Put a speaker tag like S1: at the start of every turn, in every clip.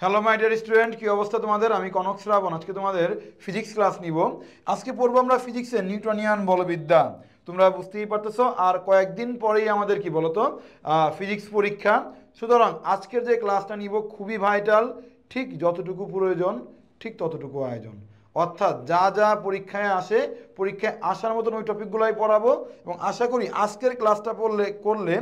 S1: Hello my dear student, কি অবস্থা তোমাদের? আমি কনক শ্রাবণ। আজকে তোমাদের ফিজিক্স ক্লাস নিব। আজকে পড়বো আমরা ফিজিক্সের নিউটনিয়ান বলবিদ্যা। তোমরা বুঝতেই পারতেছো আর কয়েকদিন পরেই আমাদের কি বলতো ফিজিক্স পরীক্ষা। সুতরাং আজকের যে ক্লাসটা নিব খুবই ভাইটাল। ঠিক যতটুকু প্রয়োজন ঠিক ততটুকু আয়োজন, অর্থাৎ যা যা পরীক্ষায় আসে পরীক্ষায় আসার মতন ওই টপিকগুলোই পড়াবো। এবং আশা করি আজকের ক্লাসটা করলে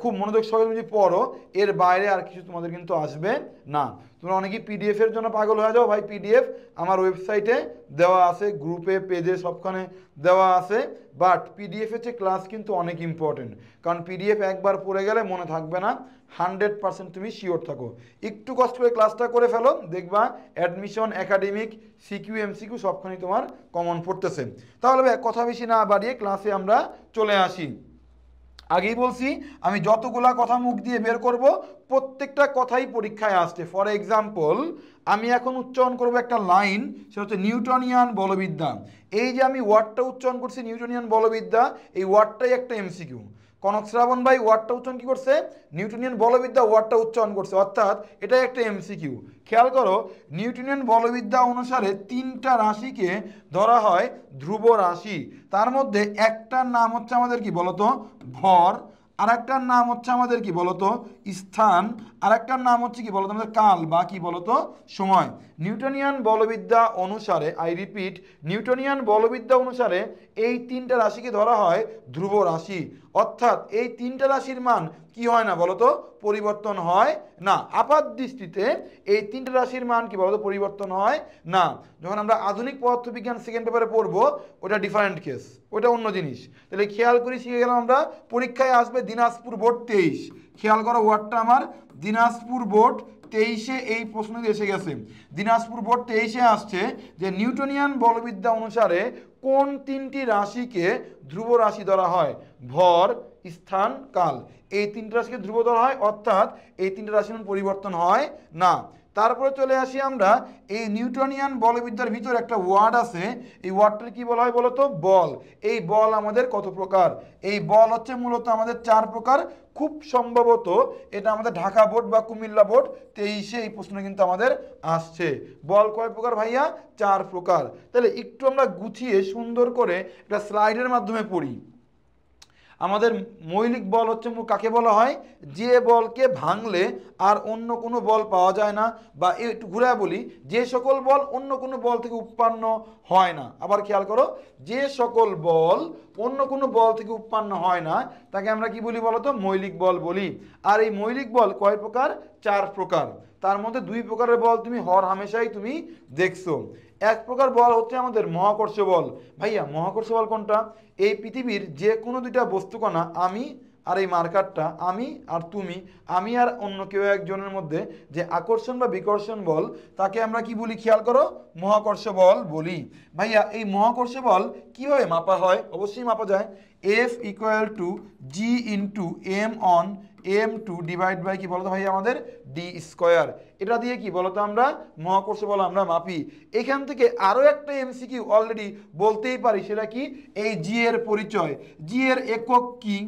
S1: খুব মনোযোগ সহকারে যদি পড়ো, এর বাইরে আর কিছু তোমাদের কিন্তু আসবে না। তোমরা অনেকেই পিডিএফের জন্য পাগল হয়ে যাও। ভাই পিডিএফ আমার ওয়েবসাইটে দেওয়া আছে, গ্রুপে পেজে সবখানে দেওয়া আছে। বাট পিডিএফের চেয়ে ক্লাস কিন্তু অনেক ইম্পর্টেন্ট, কারণ পিডিএফ একবার পড়ে গেলে মনে থাকবে না। 100% তুমি শিওর থাকো। একটু কষ্ট করে ক্লাসটা করে ফেলো, দেখবা অ্যাডমিশন, একাডেমিক, সিকিউ, এমসিকিউ সবখানেই তোমার কমন পড়তেছে। তাহলে কথা বেশি না বাড়িয়ে ক্লাসে আমরা চলে আসি। আগেই বলছি, আমি যতগুলা কথা মুখ দিয়ে বের করব প্রত্যেকটা কথাই পরীক্ষায় আসছে। ফর এক্সাম্পল, আমি এখন উচ্চারণ করব একটা লাইন, সেটা হচ্ছে নিউটনিয়ান বলবিদ্যা। এই যে আমি ওয়ার্ডটা উচ্চারণ করছি নিউটনিয়ান বলবিদ্যা, এই ওয়ার্ডটাই একটা এমসিকিউ। কনক শ্রাবণ ভাই ওয়ার্ডটা উচ্চারণ কি করছে? নিউটনিয়ান বলবিদ্যা ওয়ার্ডটা উচ্চারণ করছে, অর্থাৎ এটাই একটা এমসিকিউ। খেয়াল করো, নিউটনিয়ান বলবিদ্যা অনুসারে তিনটা রাশিকে ধরা হয় ধ্রুব রাশি। তার মধ্যে একটার নাম হচ্ছে আমাদের কি বলতো ভর, আর একটার নাম হচ্ছে আমাদের কি বলতো স্থান, আর একটার নাম হচ্ছে কি বলতো আমাদের কাল বা কি বলতো সময়। নিউটনিয়ান বলবিদ্যা অনুসারে, আই রিপিট, নিউটনিয়ান বলবিদ্যা অনুসারে এই তিনটা রাশিকে ধরা হয় ধ্রুব রাশি। অর্থাৎ এই তিনটা রাশির মান কি হয় না বলতো পরিবর্তন হয় না। আপাত দৃষ্টিতে এই তিনটা রাশির মান কি বলতো পরিবর্তন হয় না। যখন আমরা আধুনিক পদার্থবিজ্ঞান সেকেন্ড পেপারে পড়বো ওটা ডিফারেন্ট কেস, ওটা অন্য জিনিস। তাহলে খেয়াল করি, শিখে গেলাম আমরা। পরীক্ষায় আসবে দিনাজপুর বোর্ড 23। খেয়াল করো ওয়ার্ডটা আমার দিনাজপুর বোর্ড 23-এ এই প্রশ্ন এসে গেছে। দিনাজপুর বোর্ড 23-এ আসছে যে নিউটনিয়ান বলবিদ্যা অনুসারে কোন তিনটি রাশিকে ধ্রুব রাশি ধরা হয়? ভর, স্থান, কাল। এই তিনটা রাশিকে ধ্রুব ধরা হয়, অর্থাৎ এই তিনটা রাশির পরিবর্তন হয় না। তারপরে চলে আসি আমরা এই নিউটনিয়ান বলবিদ্যার ভিতর একটা ওয়ার্ড আছে, এই ওয়ার্ডটার কি বলা হয় বলতো বল। এই বল আমাদের কত প্রকার? এই বল হচ্ছে মূলত আমাদের 4 প্রকার। খুব সম্ভবত এটা আমাদের ঢাকা বোর্ড বা কুমিল্লা বোর্ড 23-এ এই প্রশ্ন কিন্তু আমাদের আসছে। বল কয় প্রকার ভাইয়া? 4 প্রকার। তাহলে একটু আমরা গুছিয়ে সুন্দর করে একটা স্লাইডের মাধ্যমে পড়ি। আমাদের মৌলিক বল হচ্ছে কাকে বলা হয়? যে বলকে ভাঙলে আর অন্য কোনো বল পাওয়া যায় না, বা একটু ঘুরে বলি, যে সকল বল অন্য কোনো বল থেকে উৎপন্ন হয় না। আবার খেয়াল করো, যে সকল বল অন্য কোনো বল থেকে উৎপন্ন হয় না তাকে আমরা কি বলি বলতো? মৌলিক বল বলি। আর এই মৌলিক বল কয় প্রকার? 4 প্রকার। তার মধ্যে 2 প্রকারের বল তুমি হর হামেশাই তুমি দেখছো। এক প্রকার বল হচ্ছে আমাদের মহাকর্ষ বল। ভাইয়া মহাকর্ষ বল কোনটা? এই পৃথিবীর যে কোনো দুইটা বস্তুকণা, আমি আর এই মার্কারটা, আমি আর তুমি, আমি আর অন্য কেউ একজনের মধ্যে যে আকর্ষণ বা বিকর্ষণ বল, তাকে আমরা কি বলি? খেয়াল করো, মহাকর্ষ বল বলি। ভাইয়া এই মহাকর্ষ বল কিভাবে মাপা হয়? অবশ্যই মাপা যায়। F equal to G into M one m2 divide by কি বলতো ভাই আমাদের ডি স্কোয়ার। এটা দিয়ে কি বলতো আমরা মহাকর্ষ বল আমরা মাপি। এখান থেকে আরও একটা এমসিকিউ অলরেডি বলতেই পারি, সেটা কি? এই জি এর পরিচয়। জি এর একক কি?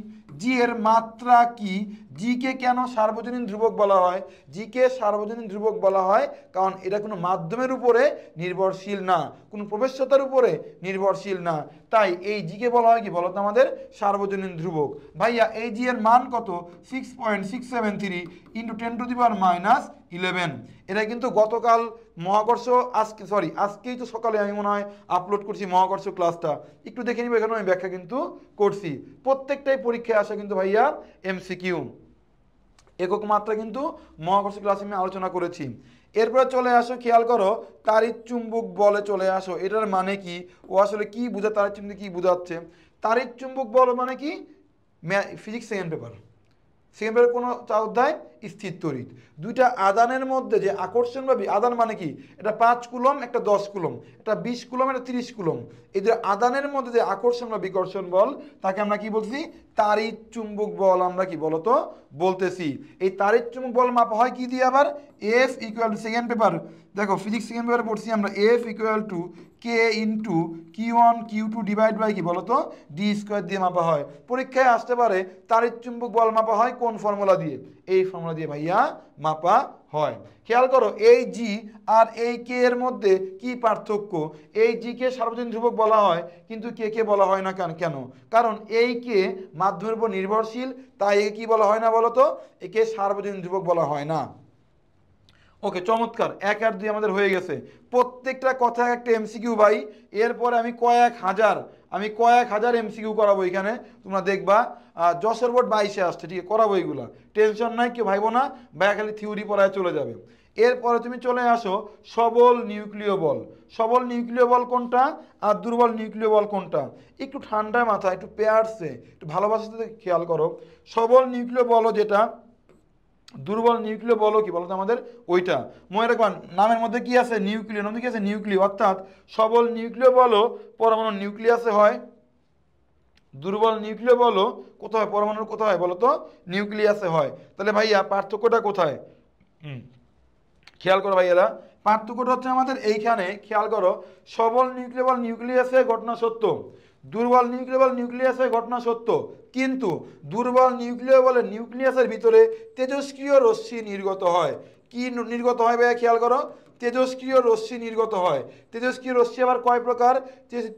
S1: জি এর মাত্রা কি? জি কে কেন সার্বজনীন ধ্রুবক বলা হয়? জি কে সার্বজনীন ধ্রুবক বলা হয় কারণ এটা কোনো মাধ্যমের উপরে নির্ভরশীল না, কোনো প্রবেশ্যতার উপরে নির্ভরশীল না। তাই এই জি কে বলা হয় কি বলতো আমাদের সার্বজনীন ধ্রুবক। ভাইয়া এই জি এর মান কত? 6.673 ইন্টু 10⁻11। এটা কিন্তু গতকাল মহাকর্ষ, আজকেই তো সকালে আমি মনে হয় আপলোড করছি মহাকর্ষ ক্লাসটা, একটু দেখে নিব। এখানে আমি ব্যাখ্যা কিন্তু করছি। প্রত্যেকটাই পরীক্ষায় আসা কিন্তু ভাইয়া এমসিকিউ। একক মাত্রা কিন্তু মহাকর্ষ ক্লাসে আমি আলোচনা করেছি। এরপরে চলে আসো, খেয়াল করো, তাড়িৎ চুম্বক বলে চলে আসো। এটার মানে কি? ও আসলে কি বোঝা? তাড়িৎ চুম্বক কি বোঝাচ্ছে? তাড়িৎ চুম্বক বল মানে কি? Physics second paper, second paper কোনো অধ্যায় স্থির তড়িৎ। দুইটা আদানের মধ্যে যে আকর্ষণ বা আদান মানে কি? এটা 5 কুলম, একটা 10 কুলম, এটা 20 কুলম, এটা 30 কুলম। এই যে আদানের মধ্যে যে আকর্ষণ বা বিকর্ষণ বল, তাকে আমরা কি বলছি? তাড়িৎ চুম্বক বল আমরা কি বলতো বলতেছি। এই তাড়িৎ চুম্বক বল মাপা হয় কি দিয়ে? আবার F equal to, second paper দেখো ফিজিক্স সেকেন্ড পেপারে পড়ছি আমরা, F equal to K into Q1 Q2 divide by কি বলতো ডি স্কোয়ার দিয়ে মাপা হয়। পরীক্ষায় আসতে পারে তাড়িৎ চুম্বক বল মাপা হয় কোন ফর্মুলা দিয়ে? এই ফর্মুলা দিয়ে ভাইয়া মাপা হয়। খেয়াল করো এই জি আর এই কে এর মধ্যে কি পার্থক্য? এই জি কে সার্বজনীন ধ্রুবক বলা হয়, কিন্তু কে কে বলা হয় না কেন? কারণ এই কে মাধ্যমের উপর নির্ভরশীল, তাই একে কি বলা হয় না বলো তো? একে সার্বজনীন ধ্রুবক বলা হয় না। ওকে, চমৎকার, 1 আর 2 আমাদের হয়ে গেছে। প্রত্যেকটা কথা একটা এমসিকিউ ভাই। এরপরে আমি কয়েক হাজার এমসিকিউ করাবো এখানে, তোমরা দেখবা। যশোর বোর্ড 22-এ আসছে, ঠিক আছে, করাবো এইগুলা, টেনশন নাই, কেউ ভাইবো না ভাইয়া খালি থিওরি পড়ায় চলে যাবে। এরপরে তুমি চলে আসো সবল নিউক্লিয় বল। সবল নিউক্লিয় বল কোনটা আর দুর্বল নিউক্লিয় বল কোনটা? একটু ঠান্ডা মাথা, একটু পেয়ারসে, একটু ভালোবাসার সাথে খেয়াল করো। সবল নিউক্লিয় বলও যেটা, দুর্বল নিউক্লিয় বলও কি বলতো আমাদের ওইটা। মনে রাখবেন নামের মধ্যে কি আছে? নিউক্লিয়, নদী কি আছে? নিউক্লিয়। অর্থাৎ সবল নিউক্লিয় বলও পরমাণু নিউক্লিয়াসে হয়, দুর্বল নিউক্লিয় বলও কোথায়? পরমাণুর কোথায় হয় বলো তো? নিউক্লিয়াসে হয়। তাহলে ভাইয়া পার্থক্যটা কোথায়? খেয়াল করো ভাইয়ারা, পার্থক্যটা হচ্ছে আমাদের এইখানে। খেয়াল করো, সবল নিউক্লিয় বল নিউক্লিয়াসে ঘটনা সত্য, দুর্বল নিউক্লিয় বল নিউক্লিয়াসে ঘটনা সত্য, কিন্তু দুর্বল নিউক্লিয় বলে নিউক্লিয়াসের ভিতরে তেজস্ক্রিয় রশ্মি নির্গত হয়। কি নির্গত হয় ভাইয়া? খেয়াল করো, তেজস্ক্রিয় রশ্মি নির্গত হয়। তেজস্ক্রিয় রশ্মি আবার কয় প্রকার?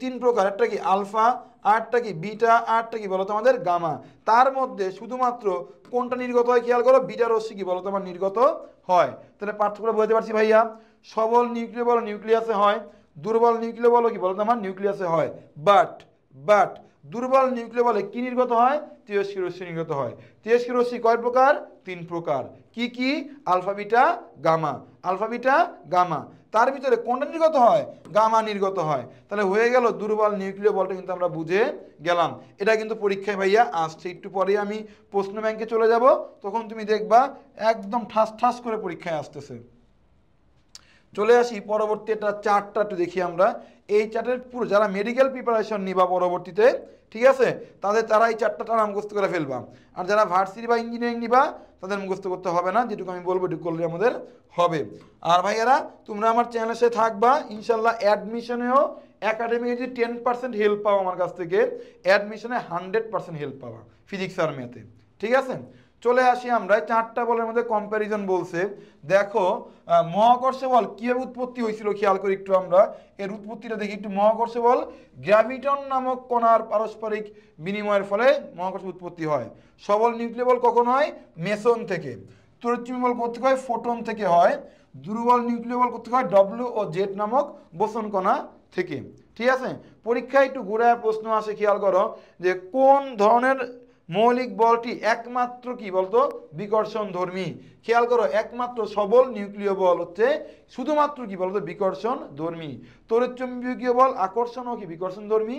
S1: 3 প্রকার। একটা কি আলফা, আরটা কি বিটা, আরটা কি বলতো আমাদের গামা। তার মধ্যে শুধুমাত্র কোনটা নির্গত হয়? খেয়াল করো, বিটা রশ্মি কি বলতো আমার নির্গত হয়। তাহলে পার্থক্যটা বুঝতে পারছি ভাইয়া। সবল নিউক্লিয় বল নিউক্লিয়াসে হয়, দুর্বল নিউক্লিয় বল কি বলতো আমার নিউক্লিয়াসে হয়। বাট দুর্বল নিউক্লিয় বলে কি নির্গত হয়? তেজস্ক্রিয় রশ্মি নির্গত হয়। তেজস্ক্রিয় রশ্মি কয় প্রকার? 3 প্রকার। কি? Alpha beta gamma, alpha beta gamma. তার ভিতরে কোনটা নির্গত হয়? গামা নির্গত হয়। তাহলে হয়ে গেল দুর্বল নিউক্লিয় বলটা কিন্তু আমরা বুঝে গেলাম। এটা কিন্তু পরীক্ষায় ভাইয়া আসছে। একটু পরে আমি প্রশ্ন ব্যাংকে চলে যাব, তখন তুমি দেখবা একদম ঠাস ঠাস করে পরীক্ষায় আসতেছে। চলে আসি পরবর্তী একটা চার্টটা একটু দেখি আমরা। এই চার্টের পুরো যারা মেডিকেল প্রিপারেশন নিবা পরবর্তীতে, ঠিক আছে, তারা এই চার্টটা মুখস্থ করে ফেলবা। আর যারা ভার্সিটি বা ইঞ্জিনিয়ারিং নিবা তাদের মুখস্থ করতে হবে না, যেটুকু আমি বলবো এটুকু করলে আমাদের হবে। আর ভাইয়ারা তোমরা আমার চ্যানেলের সাথে থাকবা ইনশাল্লাহ। অ্যাডমিশনেও একাডেমিকে যদি 10% হেল্প পাও আমার কাছ থেকে, অ্যাডমিশনে 100% হেল্প পাবা ফিজিক্স আর ম্যাথে, ঠিক আছে। চলে আসি আমরা 4টা বলের মধ্যে কম্প্যারিজন বলছে। দেখো মহাকর্ষ বল কিভাবে উৎপত্তি হয়েছিল খেয়াল করি একটু আমরা, এর উৎপত্তিটা দেখি একটু। মহাকর্ষ বল গ্র্যাভিটন নামক কণার পারস্পরিক বিনিময়ের ফলে মহাকর্ষ উৎপত্তি হয়। সবল নিউক্লিয় বল কখন হয়? মেসন থেকে। তড়িৎচুম্বী বল কোথেকে হয়? ফোটন থেকে হয়। দুর্বল নিউক্লিয় বল কোথেকে হয়? ডব্লিউ ও জেড নামক বোসন কণা থেকে, ঠিক আছে। পরীক্ষায় একটু ঘুরায় প্রশ্ন আসে, খেয়াল করো, যে কোন ধরনের মৌলিক বলটি একমাত্র কি বলতো বিকর্ষণ ধর্মী? খেয়াল করো, একমাত্র সবল নিউক্লিয় বল হচ্ছে শুধুমাত্র কি বলতো বিকর্ষণ ধর্মী। তড়িৎচুম্বকীয় বল আকর্ষণ ও কি বিকর্ষণ ধর্মী,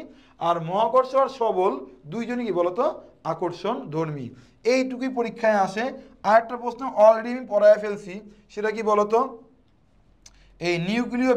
S1: আর মহাকর্ষ আর সবল দুইজনই কি বলতো আকর্ষণ ধর্মী। এইটুকুই পরীক্ষায় আসে। আর একটা প্রশ্ন অলরেডি আমি পড়ায় ফেলছি, সেটা কি বলতো, এই নিউক্লিয়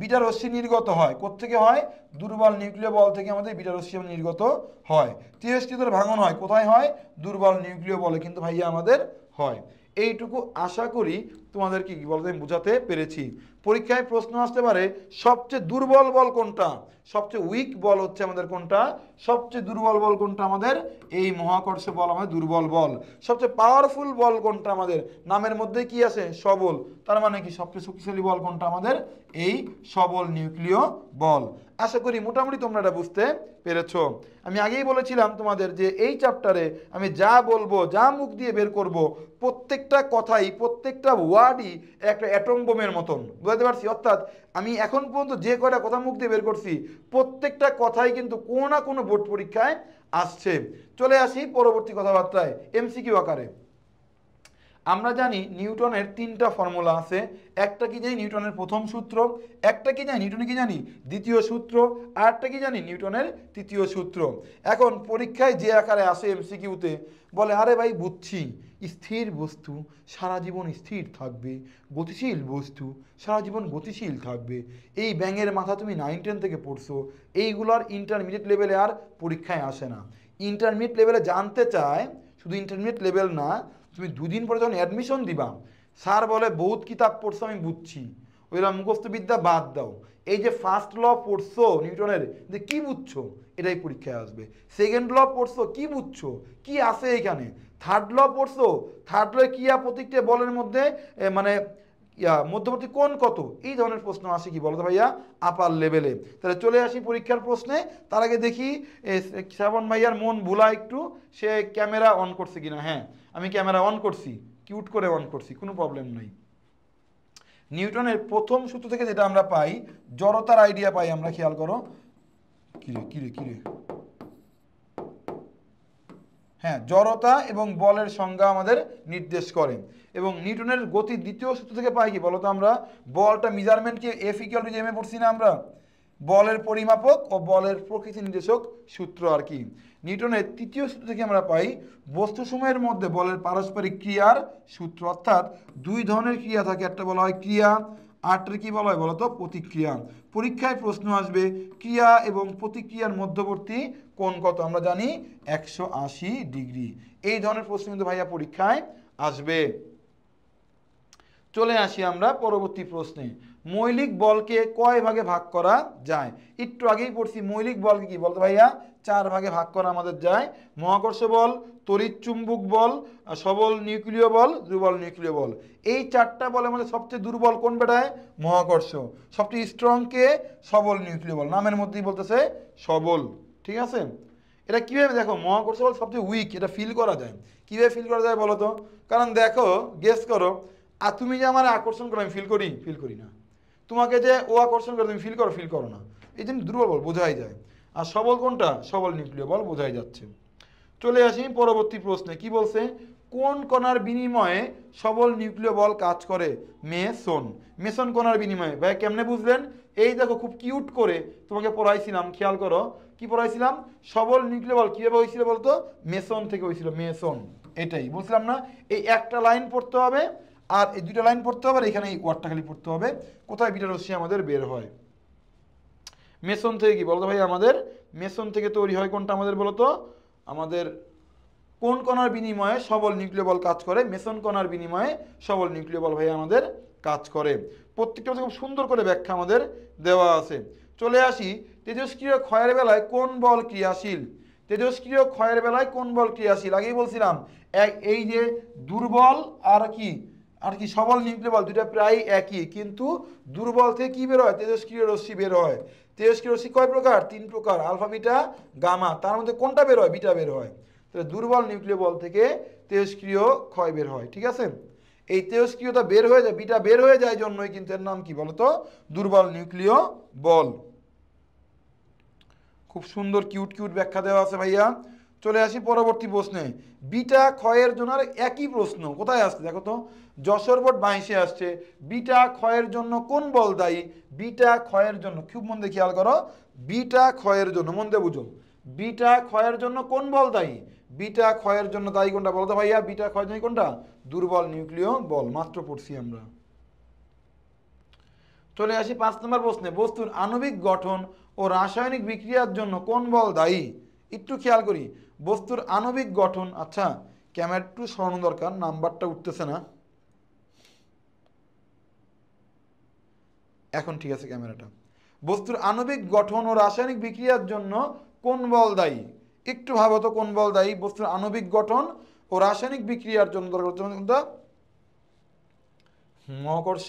S1: বিটা রশ্মি নির্গত হয় কোত্থেকে হয়? দুর্বল নিউক্লিয় বল থেকে আমাদের বিটা রশ্মি নির্গত হয়। তেজস্ক্রিয়তার ভাঙন হয় কোথায় হয়? দুর্বল নিউক্লিয় বলে কিন্তু ভাইয়া আমাদের হয়। এইটুকু আশা করি তোমাদেরকে কি বলতে আমি বোঝাতে পেরেছি। পরীক্ষায় প্রশ্ন আসতে পারে সবচেয়ে দুর্বল বল কোনটা? সবচেয়ে উইক বল হচ্ছে আমাদের কোনটা? সবচেয়ে দুর্বল বল কোনটা আমাদের? এই মহাকর্ষ বল আমাদের দুর্বল বল। সবচেয়ে পাওয়ারফুল বল কোনটা আমাদের? নামের মধ্যে কি আছে? সবল। তার মানে কি সবচেয়ে শক্তিশালী বল কোনটা আমাদের? এই সবল নিউক্লিয় বল। আশা করি মোটামুটি তোমরা এটা বুঝতে পেরেছো। আমি আগেই বলেছিলাম তোমাদের যে এই চ্যাপ্টারে আমি যা বলবো, যা মুখ দিয়ে বের করব, প্রত্যেকটা কথাই, প্রত্যেকটা ওয়ার্ডই একটা অ্যাটম বোমের মতন, বুঝতে পারছি। অর্থাৎ আমি এখন পর্যন্ত যে কয়টা কথা মুখ দিয়ে বের করছি, প্রত্যেকটা কথাই কিন্তু কোনো না কোনো বোর্ড পরীক্ষায় আসছে। চলে আসি পরবর্তী কথাবার্তায় এমসিকিউ আকারে। আমরা জানি নিউটনের 3টা ফর্মুলা আছে। একটা কি জানি? নিউটনের প্রথম সূত্র। একটা কি জানি? নিউটনের কি জানি? দ্বিতীয় সূত্র। আর একটা কি জানি? নিউটনের তৃতীয় সূত্র। এখন পরীক্ষায় যে আকারে আসে এমসিকিউতে, বলে আরে ভাই বুঝছি, স্থির বস্তু সারা জীবন স্থির থাকবে, গতিশীল বস্তু সারা জীবন গতিশীল থাকবে। এই ব্যাঙের মাথা তুমি 9-10 থেকে পড়ছো, এইগুলোর ইন্টারমিডিয়েট লেভেলে আর পরীক্ষায় আসে না। ইন্টারমিডিয়েট লেভেলে জানতে চায়, শুধু ইন্টারমিডিয়েট লেভেল না, তুমি 2 দিন পরে যখন অ্যাডমিশন দিবা, স্যার বলে বহুত কিতাব পড়ছো আমি বুঝছি, ওইরা মুখস্থবিদ্যা বাদ দাও। এই যে ফার্স্ট ল পড়ছো নিউটনের, যে কি বুঝছো এটাই পরীক্ষায় আসবে। সেকেন্ড ল পড়ছো কি বুঝছো, কি আছে এখানে, থার্ড ল পড়ছো, থার্ড ল ক্রিয়া প্রতিক্রিয়া বলের মধ্যে মানে মধ্যবর্তী কোণ কত, এই ধরনের প্রশ্ন আসে কি বলতো ভাইয়া আপার লেভেলে। তাহলে চলে আসি পরীক্ষার প্রশ্নে। তার আগে দেখি শ্রাবণ ভাইয়ার মন ভোলা একটু, সে ক্যামেরা অন করছে কিনা। হ্যাঁ আমি ক্যামেরা অন করছি, কিউট করে অন করছি, কোনো প্রবলেম নাই। নিউটনের প্রথম সূত্র থেকে যেটা আমরা পাই, জড়তার আইডিয়া পাই আমরা, খেয়াল করো। কিরে কিরে কিরে, হ্যাঁ জড়তা এবং বলের সংজ্ঞা আমাদের নির্দেশ করে। এবং নিউটনের গতির দ্বিতীয় সূত্র থেকে পাই কি বলতো আমরা, বলটা মেজারমেন্টকে এফ ইকুয়াল টু এম এ পড়ছি না আমরা, বলের পরিমাপক ও বলের প্রকৃতি নির্দেশক সূত্র আর কি। নিউটনের তৃতীয় সূত্র থেকে আমরা পাই বস্তুসমূহের মধ্যে বলের পারস্পরিক ক্রিয়ার সূত্র, অর্থাৎ দুই ধরনের ক্রিয়া থাকে, একটা বলা হয় ক্রিয়া, আরটা কি বলা হয় বলতো প্রতিক্রিয়া। পরীক্ষায় প্রশ্ন আসবে ক্রিয়া এবং প্রতিক্রিয়ার মধ্যবর্তী কোণ কত, আমরা জানি 180 ডিগ্রি। এই ধরনের প্রশ্ন কিন্তু ভাইয়া পরীক্ষায় আসবে। চলে আসি আমরা পরবর্তী প্রশ্নে, মৌলিক বলকে কয় ভাগে ভাগ করা যায়। একটু আগেই পড়ছি মৌলিক বলকে কি বলতো ভাইয়া 4 ভাগে ভাগ করা আমাদের যায়। মহাকর্ষ বল, তড়িৎ চুম্বক বল, সবল নিউক্লিয় বল, দুর্বল নিউক্লিয় বল। এই 4টা বলের মধ্যে সবচেয়ে দুর্বল কোন বেটায়, মহাকর্ষ। সবচেয়ে স্ট্রং কে, সবল নিউক্লিয় বল, নামের মধ্যেই বলতেছে সবল, ঠিক আছে। এটা কিভাবে দেখো, মহাকর্ষ বল সবচেয়ে উইক, এটা ফিল করা যায়। কিভাবে ফিল করা যায় বলো তো, কারণ দেখো গেস করো, আর তুমি যে আমার আকর্ষণ করো আমি ফিল করি, ফিল করি না। তোমাকে যে ও আকর্ষণ করে তুমি ফিল করো, ফিল করো না। এই জন্য দুর্বল বল বোঝাই যায়। আর সবল কোনটা, সবল নিউক্লিয় বল বোঝাই যাচ্ছে। চলে আসি পরবর্তী প্রশ্নে, কি বলছে, কোন কণার বিনিময়ে সবল নিউক্লিয় বল কাজ করে, মেসন। মেসন কণার বিনিময়ে ভাই কেমনে বুঝলেন, এই দেখো খুব কিউট করে তোমাকে পড়াইছিলাম, খেয়াল করো কি পড়াইছিলাম, সবল নিউক্লিয় বল কিভাবে হয়েছিল বলতো, মেসন থেকে হয়েছিল, মেসন। এটাই বলছিলাম না, এই একটা লাইন পড়তে হবে আর এই দুটো লাইন পড়তে হবে, আর এখানে এই ওয়ার্ডটা খালি পড়তে হবে, কোথায় বিটা রশ্মি আমাদের বের হয়। মেসন থেকে কি বলতো ভাই আমাদের, মেসন থেকে তৈরি হয় কোনটা আমাদের বলতো, আমাদের কোন কণার বিনিময়ে সবল নিউক্লিয় বল কাজ করে, মেসন কণার বিনিময়ে সবল নিউক্লিয় বল ভাই আমাদের কাজ করে। প্রত্যেকটা খুব সুন্দর করে ব্যাখ্যা আমাদের দেওয়া আছে। চলে আসি তেজস্ক্রিয় ক্ষয়ের বেলায় কোন বল ক্রিয়াশীল। তেজস্ক্রিয় ক্ষয়ের বেলায় কোন বল ক্রিয়াশীল, আগেই বলছিলাম এই যে দুর্বল আর কি সবল নিউক্লিয় বল দুটা প্রায় একই, কিন্তু দুর্বল থেকে কি বের হয়, তেজস্ক্রিয় রশ্মি বের হয়। তেজস্ক্রিয় রশ্মি কয় প্রকার, 3 প্রকার, আলফা বিটা গামা, তার মধ্যে কোনটা বের হয়, বিটা বের হয়। তাহলে দুর্বল নিউক্লিয় বল থেকে তেজস্ক্রিয় ক্ষয় বের হয়, ঠিক আছে। এই তেজস্ক্রিয়তা বের হয়ে যায়, বিটা বের হয়ে যায় জন্যই কিন্তু এর নাম কি বলতো, দুর্বল নিউক্লিয় বল। খুব সুন্দর কিউট কিউট ব্যাখ্যা দেওয়া আছে ভাইয়া। চলে আসি পরবর্তী প্রশ্নে, বিটা ক্ষয়ের জন্য একই প্রশ্ন কোথায় আসছে দেখো তো, যশোর বোর্ড 22-এ আসছে, বিটা ক্ষয়ের জন্য কোন বল দায়ী। বিটা ক্ষয়ের জন্য খুব মন দিয়ে খেয়াল করো, বিটা ক্ষয়ের জন্য মন দিয়ে বুঝো, বিটা ক্ষয়ের জন্য কোন বল দায়ী, বিটা ক্ষয়ের জন্য দায়ী কোনটা বলো তো ভাইয়া, বিটা ক্ষয়ের জন্য কোনটা, দুর্বল নিউক্লিয় বল, মাত্র পড়ছি আমরা। চলে আসি 5 নম্বর প্রশ্নে, বস্তুর আণবিক গঠন ও রাসায়নিক বিক্রিয়ার জন্য কোন বল দায়ী। একটু খেয়াল করি, বস্তুর আণবিক গঠন, আচ্ছা ক্যামেরা একটু সরানো দরকার, নাম্বারটা উঠতেছে না, এখন ঠিক আছে ক্যামেরাটা। বস্তুর আণবিক গঠন ও রাসায়নিক বিক্রিয়ার জন্য কোন বল দায়ী, একটু ভাবো তো কোন বল দায়ী বস্তুর আণবিক গঠন ও রাসায়নিক বিক্রিয়ার জন্য, দরকার মহাকর্ষ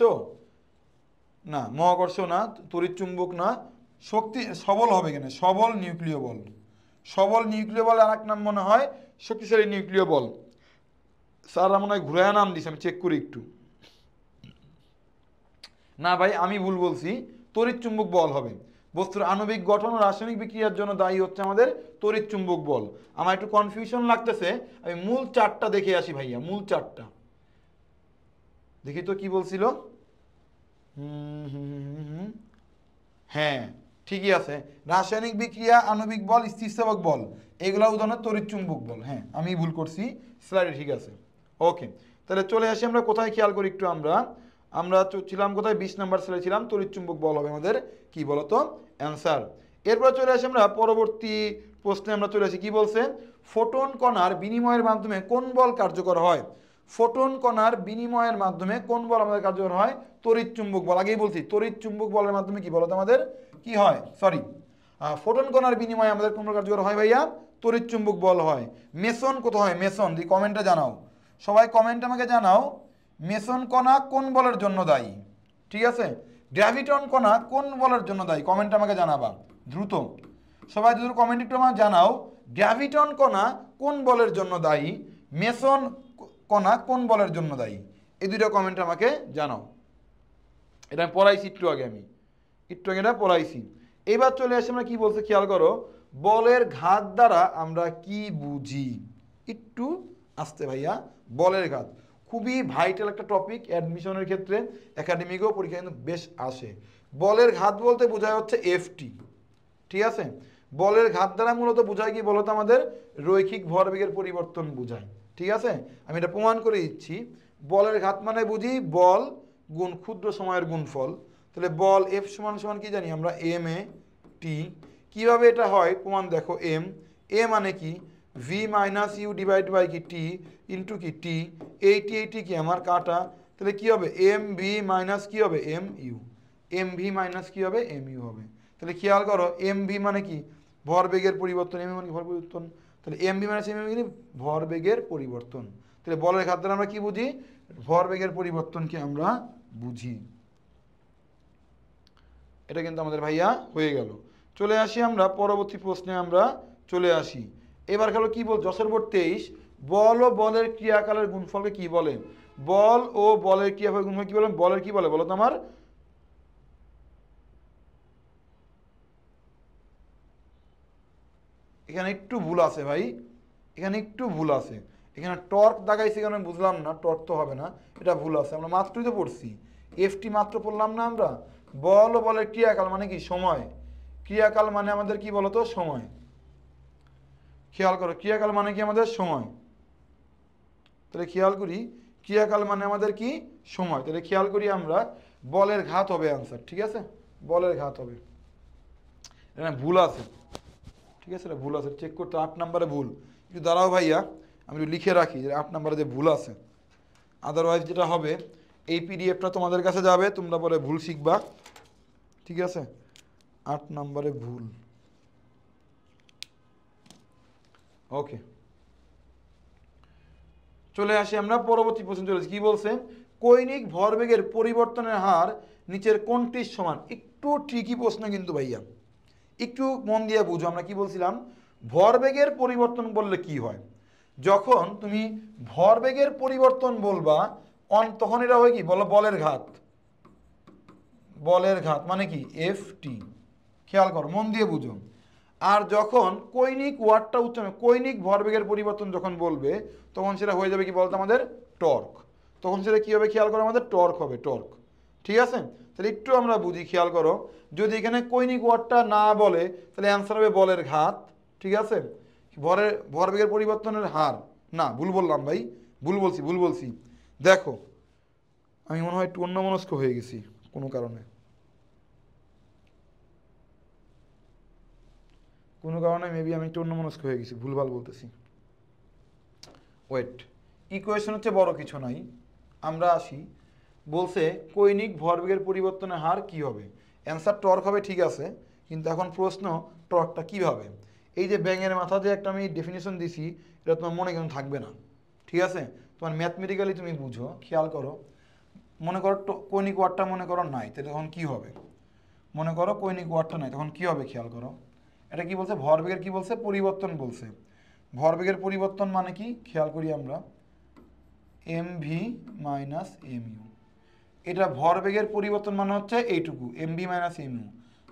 S1: না, মহাকর্ষ না, তড়িৎ চুম্বক না, শক্তি সবল হবে কেন, সবল নিউক্লিয় বল। সবল নিউক্লিয় বল আর এক নাম মনে হয় শক্তিশালী নিউক্লিয় বল। স্যার মনে হয় ঘুরায় নাম দিছে, আমি চেক করি একটু। না ভাই আমি ভুল বলছি, তড়িৎ চুম্বক বল হবে। বস্তুর আণবিক গঠন ও রাসায়নিক বিক্রিয়ার জন্য দায়ী হচ্ছে আমাদের তড়িৎ চুম্বক বল। আমার একটু কনফিউশন লাগতেছে, আমি মূল চারটা দেখে আসি ভাইয়া, মূল চারটা দেখি তো কি বলছিল। হ্যাঁ ঠিকই আছে, রাসায়নিক বিক্রিয়া, আণবিক বল, স্থিতিস্থাপক বল, এগুলো উদাহরণ তড়িৎ চুম্বক বল। হ্যাঁ আমি ভুল করছি, স্লাইডে ঠিক আছে। ওকে তাহলে চলে আসি আমরা কোথায়, খেয়াল করি একটু, আমরা ছিলাম কোথায়, 20 নম্বর স্লাইডে ছিলাম, তড়িৎ চুম্বক বল হবে আমাদের কি বলতো অ্যান্সার। এরপর চলে আসি আমরা পরবর্তী প্রশ্নে, আমরা চলে আসি কি বলছে, ফোটন কণার বিনিময়ের মাধ্যমে কোন বল কার্যকর হয়। ফোটন কণার বিনিময়ের মাধ্যমে কোন বল আমাদের কার্যকর হয়, তড়িৎ চুম্বক বল। আগেই বলছি তড়িৎ চুম্বক বলের মাধ্যমে কি বলতো আমাদের কি হয়, সরি ফোটন কণার বিনিময়ে আমাদের কোন কার্যকর হয় ভাইয়া? তড়িৎ চুম্বক বল হয়। মেসন কোথায় হয়? মেসন দি কমেন্টে জানাও, সবাই কমেন্টে আমাকে জানাও মেসন কণা কোন বলের জন্য দায়ী। ঠিক আছে, গ্র্যাভিটন কণা কোন বলের জন্য দায়ী? কমেন্টে আমাকে জানাবা দ্রুত, সবাই দ্রুত কমেন্ট একটু আমাকে জানাও গ্র্যাভিটন কণা কোন বলের জন্য দায়ী, মেসন কণা কোন বলের জন্য দায়ী। এই দুটো কমেন্টে আমাকে জানাও। এটা আমি পড়াইছি একটু আগে, এটা পড়াইছি। এবার চলে আসি আমরা কি বলছে খেয়াল করো, বলের ঘাত দ্বারা আমরা কি বুঝি। একটু আসতে ভাইয়া, বলের ঘাত খুবই ভাইটাল একটা টপিক অ্যাডমিশনের ক্ষেত্রে, একাডেমিকেও পরীক্ষা কিন্তু বেশ আসে। বলের ঘাত বলতে বোঝায় হচ্ছে এফটি। ঠিক আছে, বলের ঘাত দ্বারা মূলত বোঝায় কি বলতো? আমাদের রৈখিক ভরবেগের পরিবর্তন বোঝায়। ঠিক আছে, আমি এটা প্রমাণ করে দিচ্ছি। বলের ঘাত মানে বুঝি বল গুণ ক্ষুদ্র সময়ের গুণফল। তাহলে বল এফ সমান সমান কি জানি আমরা? M A T. কীভাবে এটা হয় প্রমাণ দেখো। এ মানে কি? V minus U divide by কি টি ইন্টু কি টি। এইটি কি আমার কাটা, তাহলে কি হবে? এম ভি মাইনাস কি হবে? M U. M V minus কি হবে? এম ইউ হবে। তাহলে খেয়াল করো, এম ভি মানে কি? ভরবেগের পরিবর্তন। এম মানে কি? ভর পরিবর্তন। তাহলে M V minus M U কি? ভরবেগের পরিবর্তন। তাহলে বলের ঘাত দ্বারা আমরা কি বুঝি? ভরবেগের পরিবর্তনকে আমরা বুঝি। এটা কিন্তু আমাদের ভাইয়া হয়ে গেল। চলে আসি আমরা পরবর্তী প্রশ্নে, আমরা চলে আসি। এবার গেল কি বল? যশোর বোর্ড 23, বল ও বলের ক্রিয়াকালের গুণফলকে কি বলে? বল ও বলের ক্রিয়াকালের গুণফল কি বলে? বলের কি বলে বলো তো আমার? এখানে একটু ভুল আছে ভাই, এখানে একটু ভুল আছে। এখানে টর্ক দাগাইছে কেন বুঝলাম না, টর্ক তো হবে না, এটা ভুল আছে। আমরা মাত্রই তো পড়ছি, এফটি মাত্র পড়লাম না আমরা। বল ও বলের ক্রিয়াকাল মানে কি? সময়। ক্রিয়াকাল মানে আমাদের কি বলতো? সময়। খেয়াল করো, ক্রিয়াকাল মানে কি? আমাদের সময়। তাহলে খেয়াল করি, ক্রিয়াকাল মানে আমাদের কি? সময়। তাহলে খেয়াল করি আমরা, বলের ঘাত হবে অ্যান্সার। ঠিক আছে, বলের ঘাত হবে। এখানে ভুল আছে, ঠিক আছে, এটা ভুল আছে, চেক করতে। 8 নম্বরে ভুল। একটু দাঁড়াও ভাইয়া, আমি লিখে রাখি যে 8 নম্বরে যে ভুল আছে। আদারওয়াইজ যেটা হবে, এই পিডিএফটা তোমাদের কাছে যাবে, তোমরা পরে ভুল শিখবা। ঠিক আছে, 8 নম্বরে ভুল। ওকে, চলে আসি আমরা পরবর্তী প্রশ্ন। চলেছি কি বলছে? কৈনিক ভরবেগের পরিবর্তনের হার নিচের কোনটির সমান? একটু ট্রিকি প্রশ্ন কিন্তু ভাইয়া, একটু মন দিয়ে বুঝো। আমরা কি বলছিলাম? ভরবেগের পরিবর্তন বললে কি হয়? যখন তুমি ভরবেগের পরিবর্তন বলবা তখন এটা হয় কি বলো? বলের ঘাত। বলের ঘাত মানে কি? F T. খেয়াল করো, মন দিয়ে বুঝো। আর যখন কৈনিক ওয়াটটা উচ্চারণ, কৈনিক ভরবেগের পরিবর্তন যখন বলবে, তখন সেটা হয়ে যাবে কি বলতো? আমাদের টর্ক। তখন সেটা কি হবে? খেয়াল করো, আমাদের টর্ক হবে, টর্ক। ঠিক আছে, তাহলে একটু আমরা বুঝি, খেয়াল করো। যদি এখানে কৈনিক ওয়াটটা না বলে, তাহলে অ্যান্সার হবে বলের ঘাত। ঠিক আছে, ভরবেগের পরিবর্তনের হার না, ভুল বললাম ভাই, ভুল বলছি। দেখো, আমি মনে হয় একটু অন্যমনস্ক হয়ে গেছি কোনো কারণে, মেবি আমি একটু অন্যমনস্ক হয়ে গেছি, ভুলভাল বলতেছি। ওয়েট, ইকুয়েশন হচ্ছে বড় কিছু নাই, আমরা আসি। বলছে কৈনিক ভরবেগের পরিবর্তনের হার কি হবে? অ্যান্সার টর্ক হবে, ঠিক আছে, কিন্তু এখন প্রশ্ন টর্কটা কিভাবে? এই যে ব্যাঙের মাথা যে একটা আমি ডেফিনেশন দিছি, এটা তোমার মনে কেন থাকবে না? ঠিক আছে, তোমার ম্যাথমেটিক্যালি তুমি বুঝো, খেয়াল করো। মনে করো কৈনিক ওয়াটটা মনে করো নাই, তাহলে তখন কি হবে? মনে করো কৈনিক ওয়াটটা নাই, তখন কি হবে? খেয়াল করো, এটা কি বলছে? ভরবেগের কি বলছে? পরিবর্তন বলছে। ভরবেগের পরিবর্তন মানে কি? খেয়াল করি আমরা, M V minus M U. এটা ভরবেগের পরিবর্তন মানে হচ্ছে এইটুকু, M V minus M U.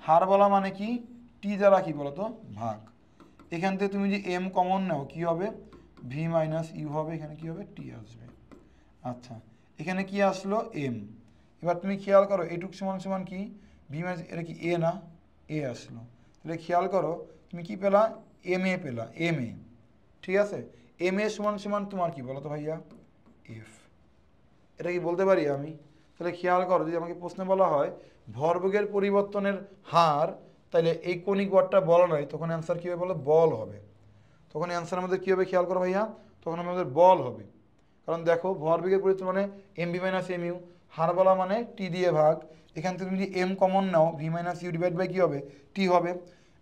S1: হার বলা মানে কি? টি দ্বারা কি বলতো? ভাগ। এখান থেকে তুমি যে এম কমন নাও, কি হবে? ভি মাইনাস ইউ হবে, এখানে কি হবে? টি আসবে। আচ্ছা, এখানে কি আসলো? এম। এবার তুমি খেয়াল করো, এইটুকু সমান সমান কি? ভি মাইনাস, এটা কি এ না? এ আসলো। তাহলে খেয়াল করো, তুমি কি পেলা? এম এ পেলা, এম এ। ঠিক আছে, এম এ সমান সমান তোমার কি বলো তো ভাইয়া? এফ। এটা কি বলতে পারি আমি? তাহলে খেয়াল করো, যদি আমাকে প্রশ্নে বলা হয় ভরবেগের পরিবর্তনের হার, তাহলে এই কৌণিক ওয়াটটা বলা নয়, তখন অ্যান্সার কী হবে বলো? বল হবে। তখন অ্যান্সার আমাদের কী হবে? খেয়াল করো ভাইয়া, তখন আমাদের বল হবে। কারণ দেখো, ভরবেগের পরিবর্তন মানে M V minus M U, হার বলা মানে টি দিয়ে ভাগ। এখান থেকে তুমি যদি এম কমন নাও, V minus U divide by কী হবে? টি হবে।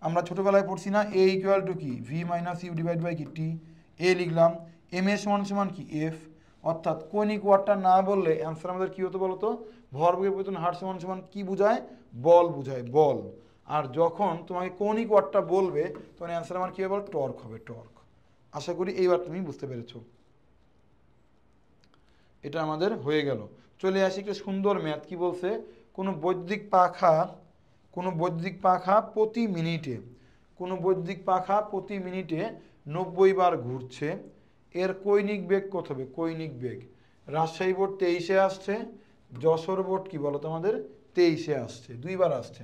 S1: আমরা ছোটোবেলায় পড়ছি না এ ইকুয়াল টু কি V minus U divide by কি টি, এ লিখলাম, এম এ সমান সমান কি এফ, অর্থাৎ কৌণিক ওয়াটটা না বললে অ্যান্সার আমাদের কী হতো বলতো, ভরবেগের পরিবর্তন হার সমান সমান কী বোঝায়, বল বোঝায়, বল। আর যখন তোমাকে কৌণিক ওয়াটটা বলবে তখন অ্যান্সার আমার কী হবে, টর্ক হবে, টর্ক। আশা করি এইবার তুমি বুঝতে পেরেছো। এটা আমাদের হয়ে গেল। চলে আসি একটা সুন্দর ম্যাথ, কি বলছে, কোনো বৈদ্যুতিক পাখা প্রতি মিনিটে 90 বার ঘুরছে, এর কৈনিক বেগ কত হবে, কৈনিক বেগ। রাজশাহী বোর্ড 23-এ আসছে, যশোর বোর্ড কি বলো তোমাদের 23-এ আসছে, দুইবার আসছে।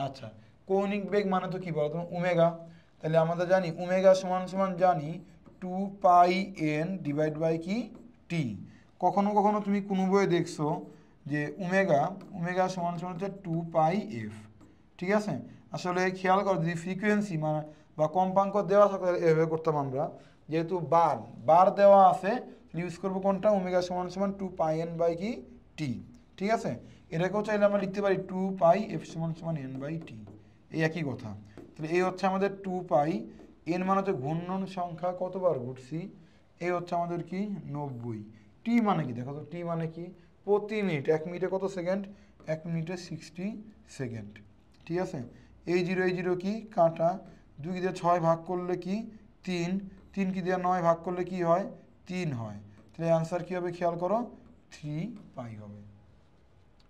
S1: আচ্ছা, কৌণিক বেগ মানে তো কি বলো তোমার ওমেগা, তাহলে আমাদের জানি ওমেগা সমান সমান জানি 2πn ডিভাইড বাই কি টি। কখনো কখনো তুমি কোনো বইয়ে দেখছো যে ওমেগা সমান সমান হচ্ছে 2πf, ঠিক আছে। আসলে খেয়াল করো যদি ফ্রিকোয়েন্সি মানে বা কম্পাঙ্ক দেওয়া থাকে এভাবে করতাম আমরা, যেহেতু বার দেওয়া আছে ইউজ করবো কোনটা, ওমেগা সমান সমান 2πn বাই কি টি, ঠিক আছে। এটাকেও চাইলে আমরা লিখতে পারি 2πf সমান সমান n বাই টি, এই একই কথা। তাহলে এই হচ্ছে আমাদের 2π, n মানে হচ্ছে ঘূর্ণন সংখ্যা, কতবার ঘুরছি, এই হচ্ছে আমাদের কি 90। টি মানে কি দেখো তো, টি মানে কি প্রতি মিনিট, 1 মিনিটে কত সেকেন্ড, 1 মিনিটে 60 সেকেন্ড, ঠিক আছে। এই জিরো কি কাটা, 2 কি দিয়ে 6 ভাগ করলে কি 3, 3 কি দিয়ে 9 ভাগ করলে কি হয় 3 হয়। তাহলে অ্যান্সার কী হবে খেয়াল করো, 3π হবে,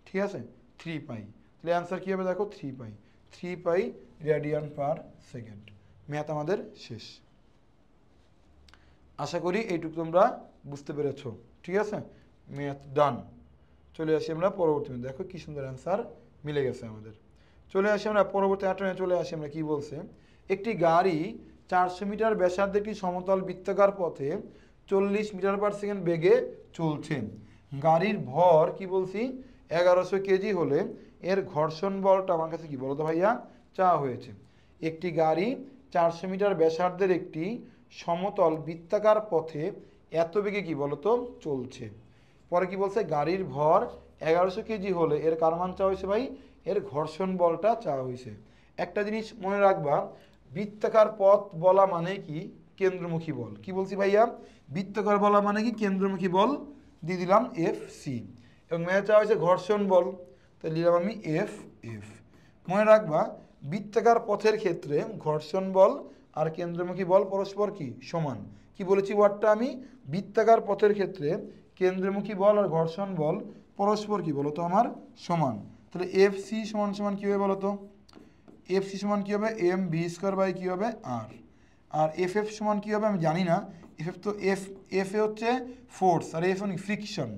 S1: ঠিক আছে, 3π। তাহলে অ্যান্সার কী হবে দেখো 3π রেডিয়ান পার সেকেন্ড। ম্যাথ আমাদের শেষ। আশা করি এইটুকু তোমরা বুঝতে পেরেছো, ঠিক আছে, ম্যাথ ডান। চলে আসি আমরা পরবর্তী, দেখো কি সুন্দর অ্যান্সার মিলে গেছে আমাদের। চলে আসি আমরা পরবর্তী আটনে, চলে আসি আমরা কি বলছে, একটি গাড়ি 400 মিটার ব্যাসার্ধের একটি সমতল বৃত্তাকার পথে 40 মিটার পার সেকেন্ড বেগে চলছে। গাড়ির ভর কি বলছি 1100 কেজি হলে এর ঘর্ষণ বলটা আমার কাছে কি বলো তো ভাইয়া চাওয়া হয়েছে। একটি গাড়ি 400 মিটার ব্যাসার্ধের একটি সমতল বৃত্তাকার পথে এত বেগে কি বলতো চলছে। পরে কি বলছে, গাড়ির ভর 1100 কেজি হলে এর কার মান চাওয়া হয়েছে ভাই, এর ঘর্ষণ বলটা চাওয়া হয়েছে। একটা জিনিস মনে রাখবা, বৃত্তাকার পথ বলা মানে কি কেন্দ্রমুখী বল, কি বলছি ভাইয়া, বৃত্তাকার বলা মানে কি কেন্দ্রমুখী বল, দিয়ে দিলাম FC, এবং মেয়ে চাওয়া হয়েছে ঘর্ষণ বল, তাহলে দিলাম আমি FF। মনে রাখবা বৃত্তাকার পথের ক্ষেত্রে ঘর্ষণ বল আর কেন্দ্রমুখী বল পরস্পর কি সমান। কি বলেছি ওয়ার্ডটা আমি, বৃত্তাকার পথের ক্ষেত্রে কেন্দ্রমুখী বল আর ঘর্ষণ বল পরস্পর কি বলতো আমার সমান। তাহলে FC সমান সমান কী হবে বলতো, FC সমান কী হবে mv² বাই কী হবে আর, আর FF সমান কী হবে আমি জানি না, FF তো F এ হচ্ছে ফোর্স আর F মানে ফ্রিকশন,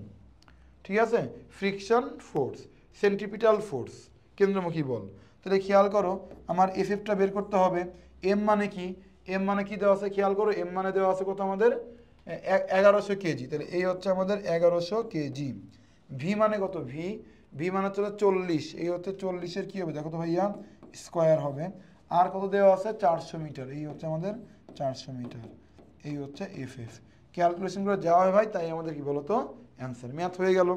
S1: ঠিক আছে, ফ্রিকশন ফোর্স, সেন্ট্রিপিটাল ফোর্স, কেন্দ্রমুখী বল। তাহলে খেয়াল করো আমার FFটা বের করতে হবে, M মানে কি দেওয়া আছে খেয়াল করো, M মানে দেওয়া আছে কত আমাদের 1100 কেজি, তাহলে এই হচ্ছে আমাদের 1100 কেজি। ভি মানে কত, ভি মানে হচ্ছে 40, এই হচ্ছে 40-এর কী হবে দেখো তো ভাইয়া স্কোয়ার হবে, আর কত দেওয়া আছে 400 মিটার, এই হচ্ছে আমাদের 400 মিটার, এই হচ্ছে FF। ক্যালকুলেশন করে যাওয়া হয় ভাই, তাই আমাদের কি বলতো অ্যান্সার। ম্যাথ হয়ে গেল।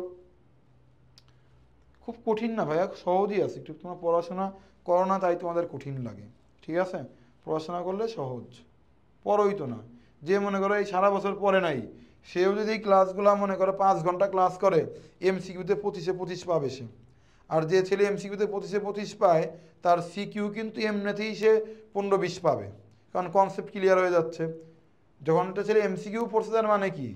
S1: খুব কঠিন না ভাইয়া, সহজই আছে, একটু তোমরা পড়াশোনা করো না তাই তোমাদের কঠিন লাগে, ঠিক আছে, পড়াশোনা করলে সহজ, পড়োই তো না। যে মনে করো এই সারা বছর পড়ে নাই, সেও যদি এই ক্লাসগুলো মনে করো 5 ঘন্টা ক্লাস করে MCQতে 25-এ 25 পাবে সে। আর যে ছেলে MCQতে 25-এ 25 পায় তার CQ কিন্তু এমনিতেই সে 15-20 পাবে, কারণ কনসেপ্ট ক্লিয়ার হয়ে যাচ্ছে। যখন একটা ছেলে MCQ পড়ছে তার মানে কি,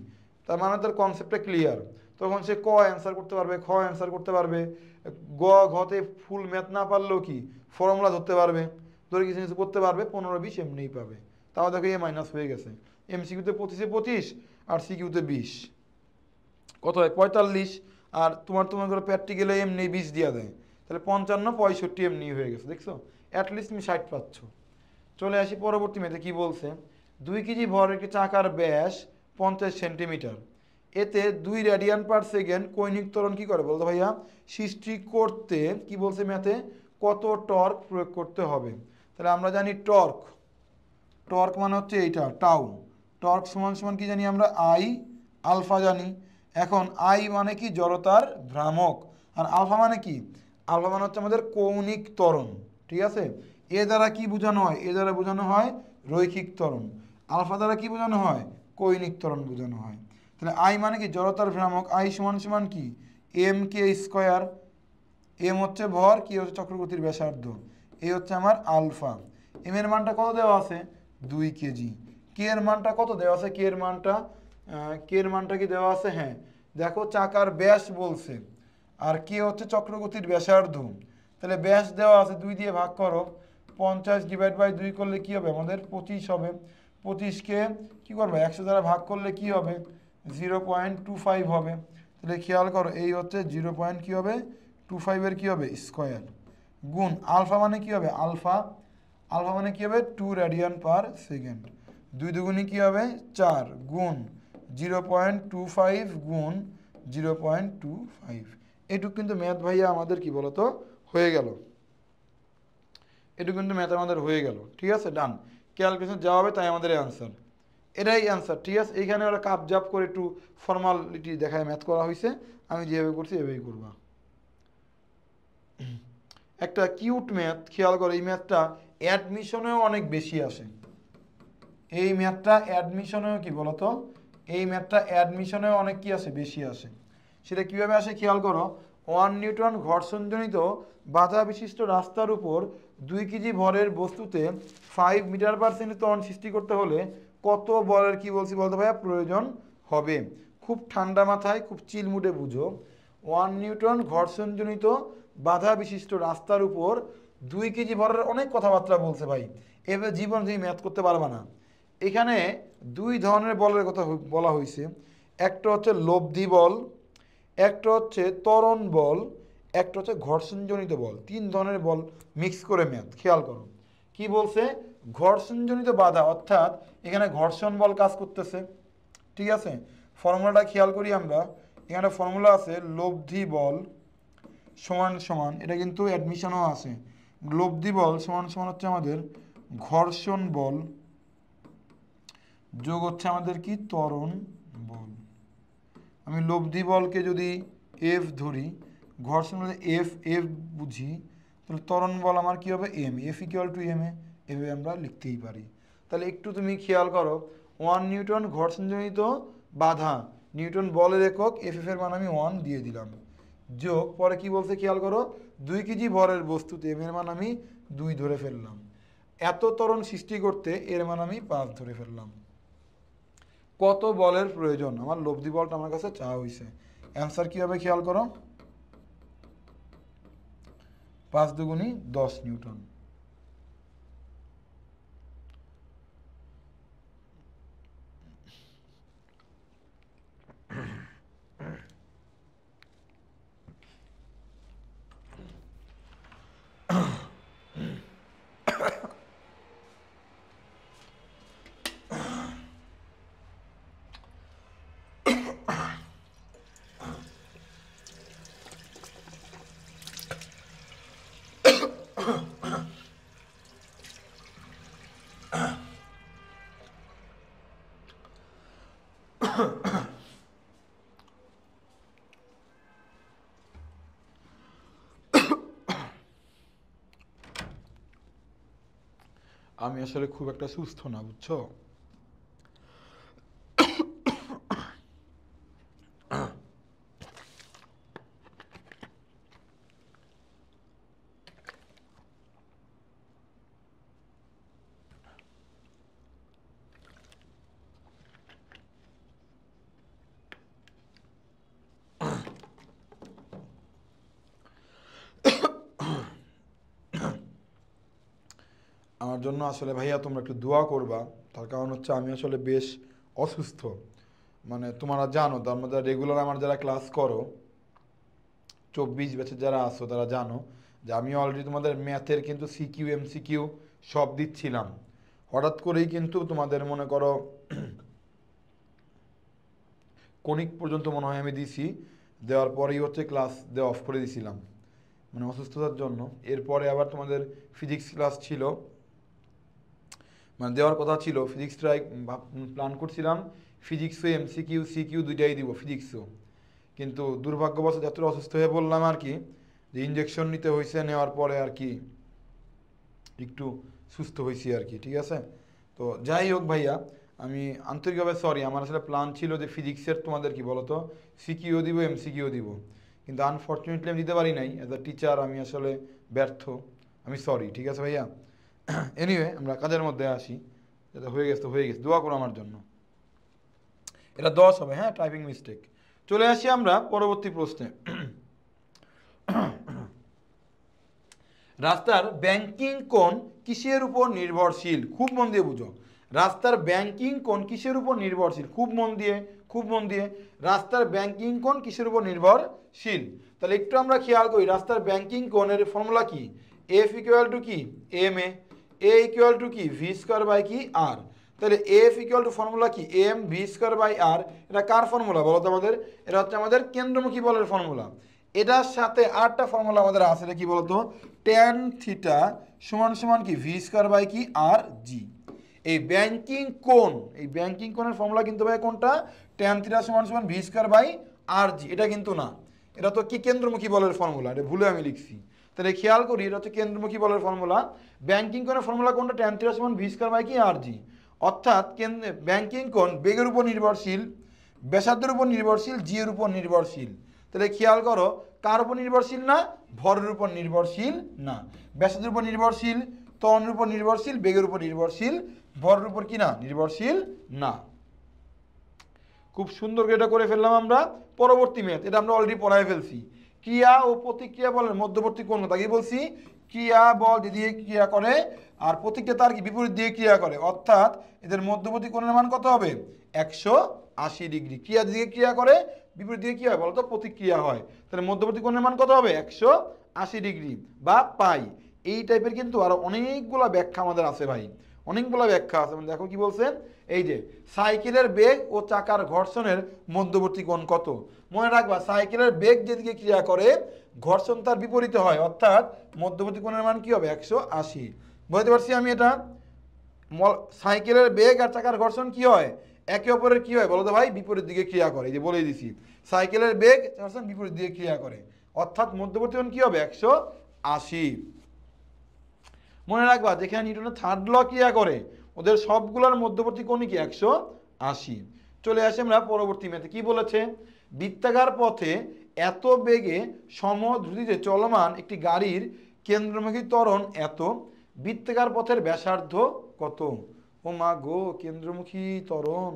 S1: তার মানে তার কনসেপ্টটা ক্লিয়ার, তখন সে ক অ্যান্সার করতে পারবে, খ অ্যান্সার করতে পারবে, ঘতে ফুল ম্যাথ না পারলেও কি ফর্মুলা ধরতে পারবে, ধরে কিছু কিছু করতে পারবে, 15-20 এমনিই পাবে। তাও দেখো এ মাইনাস হয়ে গেছে, MCQতে 25-এ 25 আর CQতে 20, কত হয় 45, আর তোমার করে প্র্যাকটিক্যালে এমনি 20 দিয়া দেয়, তাহলে 55 65 এমনি হয়ে গেছে, দেখছো, অ্যাটলিস্ট তুমি 60 পাচ্ছ। চলে আসি পরবর্তী মেয়েতে কি বলছে, 2 কেজি ভর একটি চাকার ব্যাস 50 সেন্টিমিটার, এতে 2 রেডিয়ান পার সেকেন্ড কৈনিক ত্বরণ কী করে বলতো ভাইয়া সৃষ্টি করতে, কি বলছে ম্যাথে, কত টর্ক প্রয়োগ করতে হবে। তাহলে আমরা জানি টর্ক মানে হচ্ছে এইটা টাউ, টর্ক সমান সমান কি জানি আমরা আই আলফা জানি। এখন আই মানে কি জড়তার ভ্রামক, আর আলফা মানে কি, আলফা মানে হচ্ছে আমাদের কৌণিক ত্বরণ, ঠিক আছে। এ দ্বারা কি বোঝানো হয়? এ দ্বারা বোঝানো হয় রৈখিক ত্বরণ। আলফা দ্বারা কি বোঝানো হয়? কৌণিক ত্বরণ বোঝানো হয়। তাহলে আই মানে কি? জড়তার ভ্রামক। আই সমান সমান কি? M K square. এম হচ্ছে ভর, কি হচ্ছে চক্রগতির ব্যাসার্ধ, এই হচ্ছে আমার আলফা। এম এর মানটা কত দেওয়া আছে? 2 কেজি। কে এর মানটা কত দেওয়া আছে? কে এর মানটা কি দেওয়া আছে? হ্যাঁ, দেখো চাকার ব্যাস বলছে, আর কে হচ্ছে চক্রগতির ব্যাসার্ধ। তাহলে ব্যাস দেওয়া আছে, 2 দিয়ে ভাগ করো, 50/2 করলে কি হবে? আমাদের 25 হবে। 25কে কি করবে? 100 দ্বারা ভাগ করলে কি হবে? 0.25 হবে। তাহলে খেয়াল করো, এই হচ্ছে 0.25 কি হবে? স্কোয়ার। গুণ আলফা মানে কি হবে? আলফা মানে কি হবে? 2 রেডিয়ান পার সেকেন্ড। 2 দুগুণে কি হবে? 4 গুণ 0.25 গুণ 0.25। এটুকু কিন্তু ম্যাথ ভাইয়া আমাদের কি বলতো হয়ে গেল। এটুকু কিন্তু ম্যাথ আমাদের হয়ে গেল। ঠিক আছে, ডান। ক্যালকুলেশন যা হবে তাই আমাদের অ্যান্সার। এটাই অ্যান্সার। ঠিক আছে, এইখানে ওরা কাপ জাপ করে একটু ফর্মালিটি দেখায় ম্যাথ করা হয়েছে। আমি যেভাবে করছি এভাবেই করবা। একটা কিউট ম্যাথ, খেয়াল করো, এই ম্যাথটা অ্যাডমিশনেও অনেক বেশি আসে। এই ম্যাথটা অ্যাডমিশনেও কি বলতো, এই ম্যাথটা অ্যাডমিশনেও অনেক কি আসে? বেশি আসে। সেটা কীভাবে আসে খেয়াল করো। 1 নিউটন ঘর্ষণজনিত বাধা বিশিষ্ট রাস্তার উপর 2 কেজি ভরের বস্তুতে 5 মিটার পার সেকেন্ড ত্বরণ সৃষ্টি করতে হলে কত বলের কি বলছি বলতে ভাইয়া প্রয়োজন হবে? খুব ঠান্ডা মাথায়, খুব চিল মুডে বুঝো। 1 নিউটন ঘর্ষণজনিত বাধা বিশিষ্ট রাস্তার উপর 2 কেজি ভরের অনেক কথাবার্তা বলছে ভাই, এভাবে জীবন তুমি ম্যাথ করতে পারবা না। এখানে 2 ধরনের বলের কথা বলা হয়েছে। একটা হচ্ছে লব্ধি বল, একটা হচ্ছে ত্বরণ বল, একটা হচ্ছে ঘর্ষণজনিত বল। 3 ধরনের বল মিক্স করে ম্যাথ। খেয়াল করো কি বলছে? ঘর্ষণজনিত বাধা, অর্থাৎ এখানে ঘর্ষণ বল কাজ করতেছে। ঠিক আছে, ফর্মুলাটা খেয়াল করি আমরা। এখানে ফর্মুলা আছে লব্ধি বল সমান সমান, এটা কিন্তু অ্যাডমিশনও আছে, লব্ধি বল সমান সমান হচ্ছে আমাদের ঘর্ষণ বল যোগ হচ্ছে আমাদের কি? ত্বরণ বল। আমি লব্ধি বলকে যদি এফ ধরি, ঘর্ষণ বলতে এফ এফ বুঝি, তাহলে ত্বরণ বল আমার কি হবে? M. F equal to M A, এভাবে আমরা লিখতেই পারি। তাহলে একটু তুমি খেয়াল করো, 1 নিউটন ঘর্ষণজনিত বাধা, নিউটন বলের একক, এফ এর মান আমি 1 দিয়ে দিলাম, যোগ পরে কি বলছে খেয়াল করো, 2 কেজি ভরের বস্তুতে এম এর মান আমি 2 ধরে ফেললাম, এত ত্বরণ সৃষ্টি করতে এর মান আমি 5 ধরে ফেললাম। কত বলের প্রয়োজন? আমার লব্ধি বলটা আমার কাছে চাওয়া হয়েছে। অ্যান্সার কি হবে খেয়াল করো, 5 দুগুণী 10 নিউটন। আমি আসলে খুব একটা সুস্থ না, বুঝছো? আমার জন্য আসলে ভাইয়া তোমরা একটু দোয়া করবা। তার কারণ হচ্ছে আমি আসলে বেশ অসুস্থ। মানে তোমরা জানো, তার মধ্যে রেগুলার আমার যারা ক্লাস করো, 24 ব্যাচের যারা আসো তারা জানো যে আমি অলরেডি তোমাদের ম্যাথের কিন্তু সিকিউ এমসিকিউ সব দিচ্ছিলাম। হঠাৎ করেই কিন্তু তোমাদের মনে করো কনিক পর্যন্ত মনে হয় আমি দিছি, দেওয়ার পরেই হচ্ছে ক্লাস দেওয়া অফ করে দিছিলাম মানে অসুস্থতার জন্য। এরপরে আবার তোমাদের ফিজিক্স ক্লাস ছিল, মানে দেওয়ার কথা ছিল ফিজিক্সটাই প্ল্যান করছিলাম, ফিজিক্সও এমসিকিউ সিকিউ দুইটাই দিব ফিজিক্সও। কিন্তু দুর্ভাগ্যবশত এতটা অসুস্থ হয়ে বললাম আর কি, যে ইঞ্জেকশন নিতে হয়েছে, নেওয়ার পরে আর কি একটু সুস্থ হয়েছি আর কি, ঠিক আছে। তো যাই হোক ভাইয়া, আমি আন্তরিকভাবে সরি, আমার আসলে প্ল্যান ছিল যে ফিজিক্সের তোমাদের কি বলতো সিকিউ দিব, এমসিকিউ দিব, কিন্তু আনফর্চুনেটলি আমি দিতে পারি নাই। অ্যাজ আ টিচার আমি আসলে ব্যর্থ, আমি সরি, ঠিক আছে ভাইয়া। এনিওয়ে আমরা কাজের মধ্যে আসি, যেটা হয়ে গেছে তো হয়ে গেছে, দোয়া করো আমার জন্য। এটা 10 হবে, হ্যাঁ, টাইপিং মিস্টেক। চলে আসি আমরা পরবর্তী প্রশ্নে। রাস্তার ব্যাংকিং কোণ কিসের উপর নির্ভরশীল? খুব মন দিয়ে বুঝো। রাস্তার ব্যাংকিং কোণ কিসের উপর নির্ভরশীল? খুব মন দিয়ে, খুব মন দিয়ে। রাস্তার ব্যাংকিং কোণ কিসের উপর নির্ভরশীল? তাহলে একটু আমরা খেয়াল করি, রাস্তার ব্যাংকিং কোণের ফর্মুলা কি? এফ ইকুয়াল টু কি? এম এ ইকুয়াল টু কি? ভি স্কোয়ার বাই কি? আর। তাহলে এফ ইকুয়াল টু ফর্মুলা কি? এম ভি স্কোয়ার বাই আর। এটা কার ফর্মুলা বলো তো আমাদের? এটা হচ্ছে আমাদের কেন্দ্রমুখী বলের ফর্মুলা। এটার সাথে আরেকটা ফর্মুলা আমাদের আছে, এটা কি বলতো? ট্যান থিটা সমান সমান কি? ভি স্কোয়ার বাই কি? আর জি। এই ব্যাংকিং কোণ, এই ব্যাংকিং কোণের ফর্মুলা কিন্তু ভাই কোনটা? ট্যান থিটা সমান সমান ভি স্কোয়ার বাই আর জি। এটা কিন্তু না, এটা তো কি কেন্দ্রমুখী বলের ফর্মুলা, এটা ভুলে আমি লিখছি। তাহলে খেয়াল করি, এটা হচ্ছে কেন্দ্রমুখী বলের ফর্মুলা। ব্যাংকিং কোণের ফর্মুলা কোনটা? ট্যান থিটা সমান ভি স্কোয়ার বাই কি? আর জি। অর্থাৎ ব্যাংকিং কোণ বেগের উপর নির্ভরশীল, ব্যাসার্ধের উপর নির্ভরশীল, জি এর উপর নির্ভরশীল। তাহলে খেয়াল করো, কার উপর নির্ভরশীল না? ভরের উপর নির্ভরশীল না। ব্যাসার্ধের উপর নির্ভরশীল, ত্বরণের উপর নির্ভরশীল, বেগের উপর নির্ভরশীল, ভরের উপর কি না? নির্ভরশীল না। খুব সুন্দর করে এটা করে ফেললাম আমরা। পরবর্তী ম্যাথ, এটা আমরা অলরেডি পড়ায় ফেলছি। ক্রিয়া ও প্রতিক্রিয়া বলের মধ্যবর্তী কোণ তাকে বলছি ক্রিয়া বল দিয়ে ক্রিয়া করে, আর প্রতিক্রিয়া তার কি? বিপরীত দিয়ে ক্রিয়া করে। অর্থাৎ এদের মধ্যবর্তী কোণের মান কত হবে? 180 ডিগ্রি। ক্রিয়া দিয়ে ক্রিয়া করে, বিপরীত দিয়ে কি হয় বলতো? প্রতিক্রিয়া হয়। তাহলে মধ্যবর্তী কোণের মান কত হবে? 180 ডিগ্রি বা পাই। এই টাইপের কিন্তু আরো অনেকগুলো ব্যাখ্যা আমাদের আছে ভাই, অনেকগুলো ব্যাখ্যা আছে। মানে দেখো কি বলছে, এই যে সাইকেলের বেগ ও চাকার ঘর্ষণের মধ্যবর্তী কোণ কত? মনে রাখবা, সাইকেলের বেগ যেদিকে ক্রিয়া করে, ঘর্ষণ তার বিপরীতে হয়, অর্থাৎ মধ্যবর্তী কোণের মান কি হবে? 180। বুঝতে পারছি আমি এটা? সাইকেলের বেগ আর চাকার ঘর্ষণ কি হয়? একে অপরের কি হয় বলো তো ভাই? বিপরীত দিকে ক্রিয়া করে। এই যে বলেই দিছি, সাইকেলের বেগ ঘর্ষণ বিপরীত দিকে ক্রিয়া করে, অর্থাৎ মধ্যবর্তী কোণ কি হবে? 180। মনে রাখবা, যেখানে নিউটনের থার্ড ল ক্রিয়া করে, ওদের সবগুলোর মধ্যবর্তী কোণই কি? 180। চলে আসি আমরা পরবর্তী ম্যাথে। কি বলেছে? বৃত্তাকার পথে এত বেগে সমদ্রুতিতে চলমান একটি গাড়ির কেন্দ্রমুখী ত্বরণ এত, বৃত্তাকার পথের ব্যাসার্ধ কত? ও মা গো, কেন্দ্রমুখী ত্বরণ।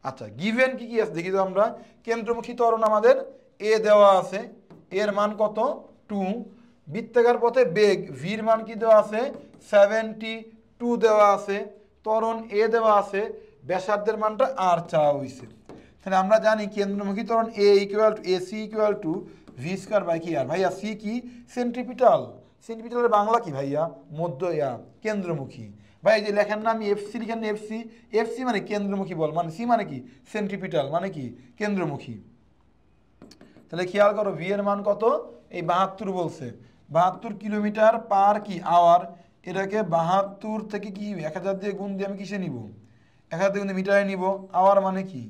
S1: আচ্ছা, গিভেন কি কি আছে দেখি তো আমরা। কেন্দ্রমুখী ত্বরণ আমাদের এ দেওয়া আছে, এর মান কত? 2। বৃত্তাকার পথে বেগ ভির মান কি দেওয়া আছে? 72 দেওয়া আছে। ত্বরণ এ দেওয়া আছে, ব্যাসার্ধের মানটা আর চাওয়া হয়েছে। তাহলে আমরা জানি কেন্দ্রমুখী ত্বরণ A equal to AC equal to V square by কি আর। ভাইয়া সি কি? সেন্ট্রিপিটাল। সেন্ট্রিপিটালের বাংলা কি ভাইয়া? মধ্য কেন্দ্রমুখী। ভাই এই যে লেখেন না, আমি এফসি লিখেন না, এফসি। এফসি মানে কেন্দ্রমুখী বল, মানে সি মানে কি? সেন্ট্রিপিটাল মানে কি? কেন্দ্রমুখী। তাহলে খেয়াল করো, ভি এর মান কত? এই 72 বলছে। 72 কিলোমিটার পার কি আওয়ার। এটাকে 72 থেকে কি 1000 দিয়ে গুণ দিয়ে আমি কিসে নিব? 1000 দিয়ে গুণ দিয়ে মিটারে নিব। আওয়ার মানে কি?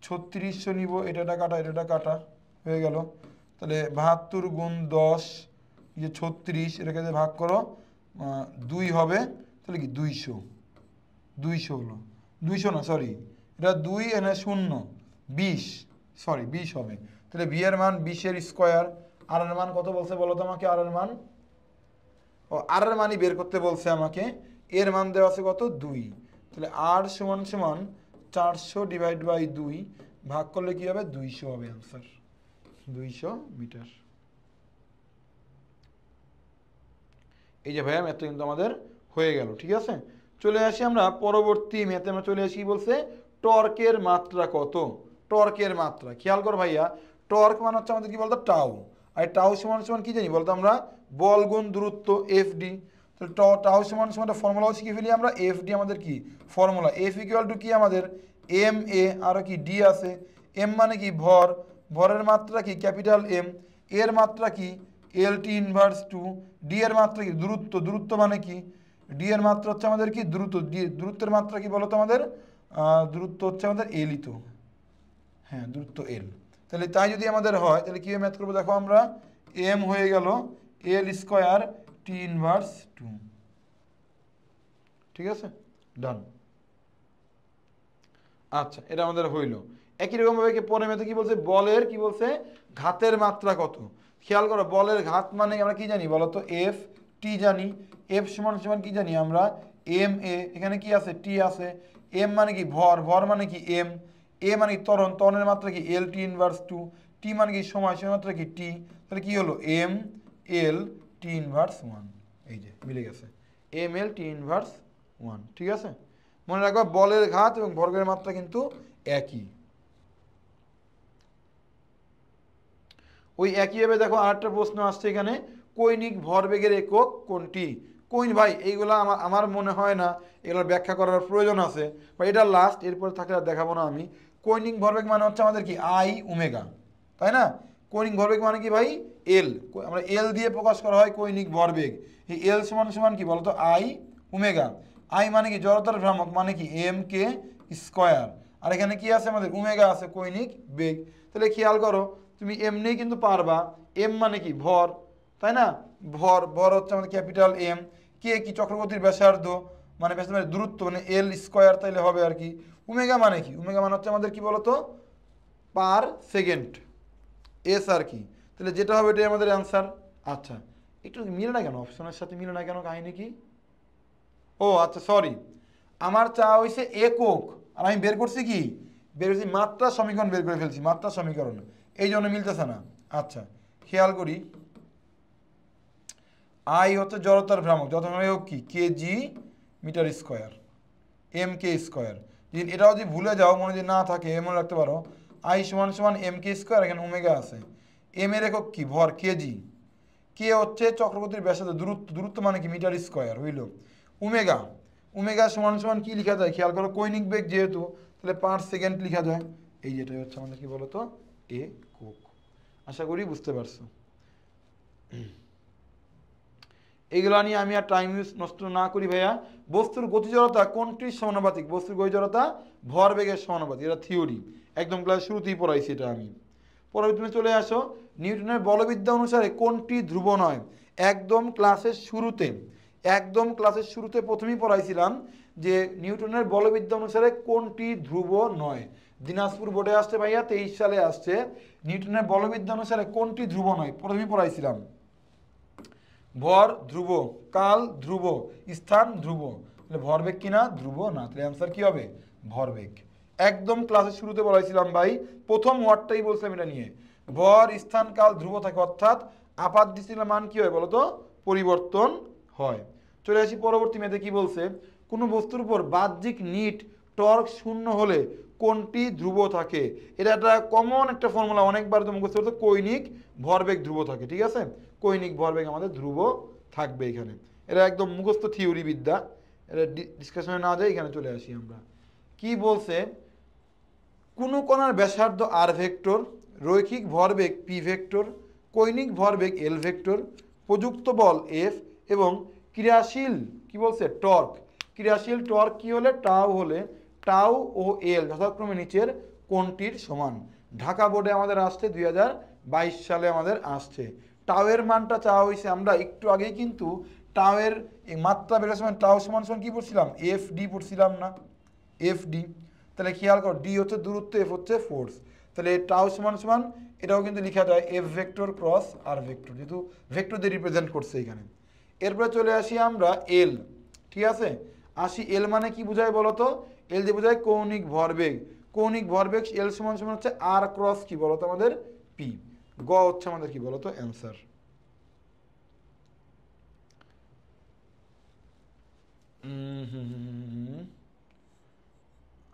S1: 3600 নিব। এটা কাটা, এটা কাটা, হয়ে গেল। তাহলে 72 গুণ 10, যে 36, এটাকে ভাগ করো 2 হবে। তাহলে কি 200, 200 হলো। 200 না, সরি, এটা 2 এনে 0, 20, সরি 20 হবে। তাহলে ভি এর মান 20 এর স্কোয়ার। আর এর মান কত বলছে বলো তো আমাকে? আর এর মান, ও আর এর মানই বের করতে বলছে আমাকে। এর মান দেওয়া আছে কত? 2। তাহলে আর সমান সমান 400 ডিভাইড বাই 2, ভাগ করলে কি হবে? 200 হবে অ্যান্সার, 200 মিটার। এই যে ভাইয়া ম্যাথটা কিন্তু আমাদের হয়ে গেল, ঠিক আছে। চলে আসি আমরা পরবর্তী ম্যাথে। আমরা চলে আসি, বলছে টর্কের মাত্রা কত? টর্কের মাত্রা খেয়াল কর ভাইয়া, টর্ক মানে হচ্ছে আমাদের কি বলতো? টাউ। আর টাউ সমান সমান কি জানি বলতো আমরা? বল গুণ দূরত্ব, এফ ডি। তাহলে টাউ সমান সমান ফর্মুলাও শিখে ফেলি আমরা। এফ ডি আমাদের কি ফর্মুলা? এফ ইকুয়াল টু কি আমাদের? এম এ, আরও কি ডি আছে। এম মানে কি? ভর। ভরের মাত্রা কি? Capital M. এর মাত্রা কি? এল টি ইনভার্স 2। ডি এর মাত্রা কি? দূরত্ব। দূরত্ব মানে কি? ডি এর মাত্রা হচ্ছে আমাদের কি? দূরত্ব। ডি দূরত্বের মাত্রা কি বলতো আমাদের? দূরত্ব হচ্ছে আমাদের এলই তো, হ্যাঁ, দূরত্ব এল। তাহলে তাই যদি আমাদের হয়, তাহলে কীভাবে ম্যাথ করবো দেখো আমরা। এম হয়ে গেল এল স্কোয়ার টি ইনভার্স 2। ঠিক আছে, ডান। আচ্ছা, এটা আমাদের হইল। একই রকম ভাবে পরের মেথে কি বলছে, বলের কি বলছে, ঘাতের মাত্রা কত। খেয়াল করো, বলের ঘাত মানে আমরা কি জানি বলো তো, এফ টি জানি। এফ সমান সমান কি জানি আমরা, এম এ। এখানে কি আছে, টি আছে। এম মানে কি ভর, ভর মানে কি এম। এ মানে কি ত্বরণ, ত্বরণের মাত্রা কি এল টি ইনভার্স টু। টি মানে কি সময়, সময় মাত্রা কি টি। তাহলে কি হলো, M L T inverse one. এই যে মিলে গেছে, M L T inverse one. ঠিক আছে, মনে রাখবা বলের ঘাত এবং ভরের মাত্রা কিন্তু একই। ওই একইভাবে দেখো আরেকটা প্রশ্ন আসছে এখানে, কৈনিক ভরবেগের একক কোনটি। ভাই এইগুলা আমার আমার মনে হয় না এগুলোর ব্যাখ্যা করার প্রয়োজন আছে, বা এটা লাস্ট, এরপর থাকলে আর দেখাবো না আমি। কৈনিক ভরবেগ মানে হচ্ছে আমাদের কি আই ওমেগা, তাই না। কৈনিক ভরবেগ মানে কি ভাই, এল। আমরা এল দিয়ে প্রকাশ করা হয় কৈনিক ভরবেগ। এই এল সমান সমান কি বলতো, আই ওমেগা। আই মানে কি জড়তার ভ্রামক, মানে কি এম কে স্কয়ার। আর এখানে কি আছে আমাদের, ওমেগা আছে কৈনিক বেগ। তাহলে খেয়াল করো, তুমি এমনি কিন্তু পারবা, এম মানে কি ভর, তাই না। ভর, ভর হচ্ছে আমাদের ক্যাপিটাল এম। কে কি চক্রগতির ব্যাসার্ধ, মানে ব্যাসার্ধ মানে দূরত্ব, মানে এল স্কয়ার তাইলে হবে আর কি। ওমেগা মানে কি, ওমেগা মানে হচ্ছে আমাদের কি বলতো, পার সেকেন্ড, এস আর কি। তাহলে যেটা হবে এটাই আমাদের অ্যান্সার। আচ্ছা, একটু মিলে না কেন, অপশনের সাথে মিলে না কেন, কাহিনী কি। ও আচ্ছা, সরি, আমার চাওয়া হয়েছে একক, আর আমি বের করছি কি, বের করছি মাত্রা সমীকরণ, বের করে ফেলছি মাত্রা সমীকরণ, এই জন্য মিলতেছে না। আচ্ছা, খেয়াল করি, আই হচ্ছে জড়তার ভ্রামক, যত হোক কি kg metre square, M K square. যদি এটাও যদি ভুলে যাও, মনে যদি না থাকে মনে রাখতে পারো, আই সমান সমান এম কে স্কোয়ার, এখানে ওমেগা আছে। এম এর একক কি ভর, কেজি। কে হচ্ছে চক্রবর্তীর ব্যাসার্ধ, দূরত্ব, দূরত্ব মানে কি মিটার স্কোয়ার হইল। ওমেগা, ওমেগা সমান সমান কি লেখা যায়, খেয়াল করো কৈনিক বেগ যেহেতু, তাহলে পার সেকেন্ড লেখা যায়। এই যেটাই হচ্ছে আমাদের কি বলতো, একক। আশা করি বুঝতে পারছো। এইগুলো নিয়ে আমি আর টাইম ইউজ নষ্ট না করি ভাইয়া। বস্তুর গতিজড়তা কোনটির সমানুপাতিক, বস্তুর গতিজড়তা ভরবেগের সমানুপাতিক, এটা থিওরি, একদম ক্লাস শুরুতেই পড়াইছি এটা আমি। পরবর্তী চলে আসো, নিউটনের বলবিদ্যা অনুসারে কোনটি ধ্রুব নয়। একদম ক্লাসের শুরুতে, একদম ক্লাসের শুরুতে প্রথমেই পড়াইছিলাম যে নিউটনের বলবিদ্যা অনুসারে কোনটি ধ্রুব নয়। দিনাজপুর বোর্ডে আসছে ভাইয়া, 23 সালে আসছে, নিউটনের বলবিদ্যা অনুসারে কোনটি ধ্রুব নয়, প্রথমেই পড়াইছিলাম। ভর ধ্রুব, কাল ধ্রুব, স্থান ধ্রুব। তাহলে ভরবেগ কিনা, ধ্রুব না, তাহলে অ্যান্সার কি হবে, ভরবেগ। একদম ক্লাসের শুরুতে বলাইছিলাম ভাই, প্রথম ওয়ার্ডটাই বলছিলাম এটা নিয়ে। ভর স্থান কাল ধ্রুব থাকে, অর্থাৎ আপাত দৃষ্টির মান কি হয় বলতো, পরিবর্তন হয়। চলে আসি পরবর্তী মেয়েতে কি বলছে, কোনো বস্তুর উপর বাহ্যিক নিট টর্ক শূন্য হলে কোনটি ধ্রুব থাকে। এটা একটা কমন একটা ফর্মুলা, অনেকবার তো মুখস্থ করতে, কৈনিক ভরবেগ ধ্রুব থাকে। ঠিক আছে, কৈনিক ভরবেগ আমাদের ধ্রুব থাকবে এখানে। এটা একদম মুখস্থ থিওরি বিদ্যা, এটা ডিসকাশনে না যায়, এখানে চলে আসি আমরা। কি বলছে, কোনো কণার ব্যাসার্ধ আর ভেক্টর, রৈখিক ভরবেগ পি ভেক্টর, কৈনিক ভরবেগ এল ভেক্টর, প্রযুক্ত বল এফ, এবং ক্রিয়াশীল কি বলছে টর্ক। ক্রিয়াশীল টর্ক কি হলে, টাউ হলে, টাউ ও এল যথাক্রমে নিচের কোনটির সমান। ঢাকা বোর্ডে আমাদের আসছে 2022 সালে আমাদের আসছে। টাওয়ের মানটা চাওয়া হয়েছে, আমরা একটু আগেই কিন্তু টাওয়ের এই মাত্রা বেরোর সময় টাও সমান সমান কি পড়ছিলাম, এফ ডি পড়ছিলাম না, এফ ডি। তাহলে খেয়াল কর, ডি হচ্ছে দূরত্ব, এফ হচ্ছে ফোর্স। তাহলে টাও সমান সমান, এটাও কিন্তু লেখা যায় এফ ভেক্টর ক্রস আর ভেক্টর, যেহেতু ভেক্টর দিয়ে রিপ্রেজেন্ট করছে এখানে। এরপরে চলে আসি আমরা এল, ঠিক আছে। আসি এল মানে কি বোঝায় বলতো, এল দিয়ে বোঝায় কৌণিক ভরবেগ। কৌণিক ভরবেগ এল সমান সমান হচ্ছে আর ক্রস কি বলতো আমাদের, পি। গ হচ্ছে আমাদের কি বলতো অ্যান্সার।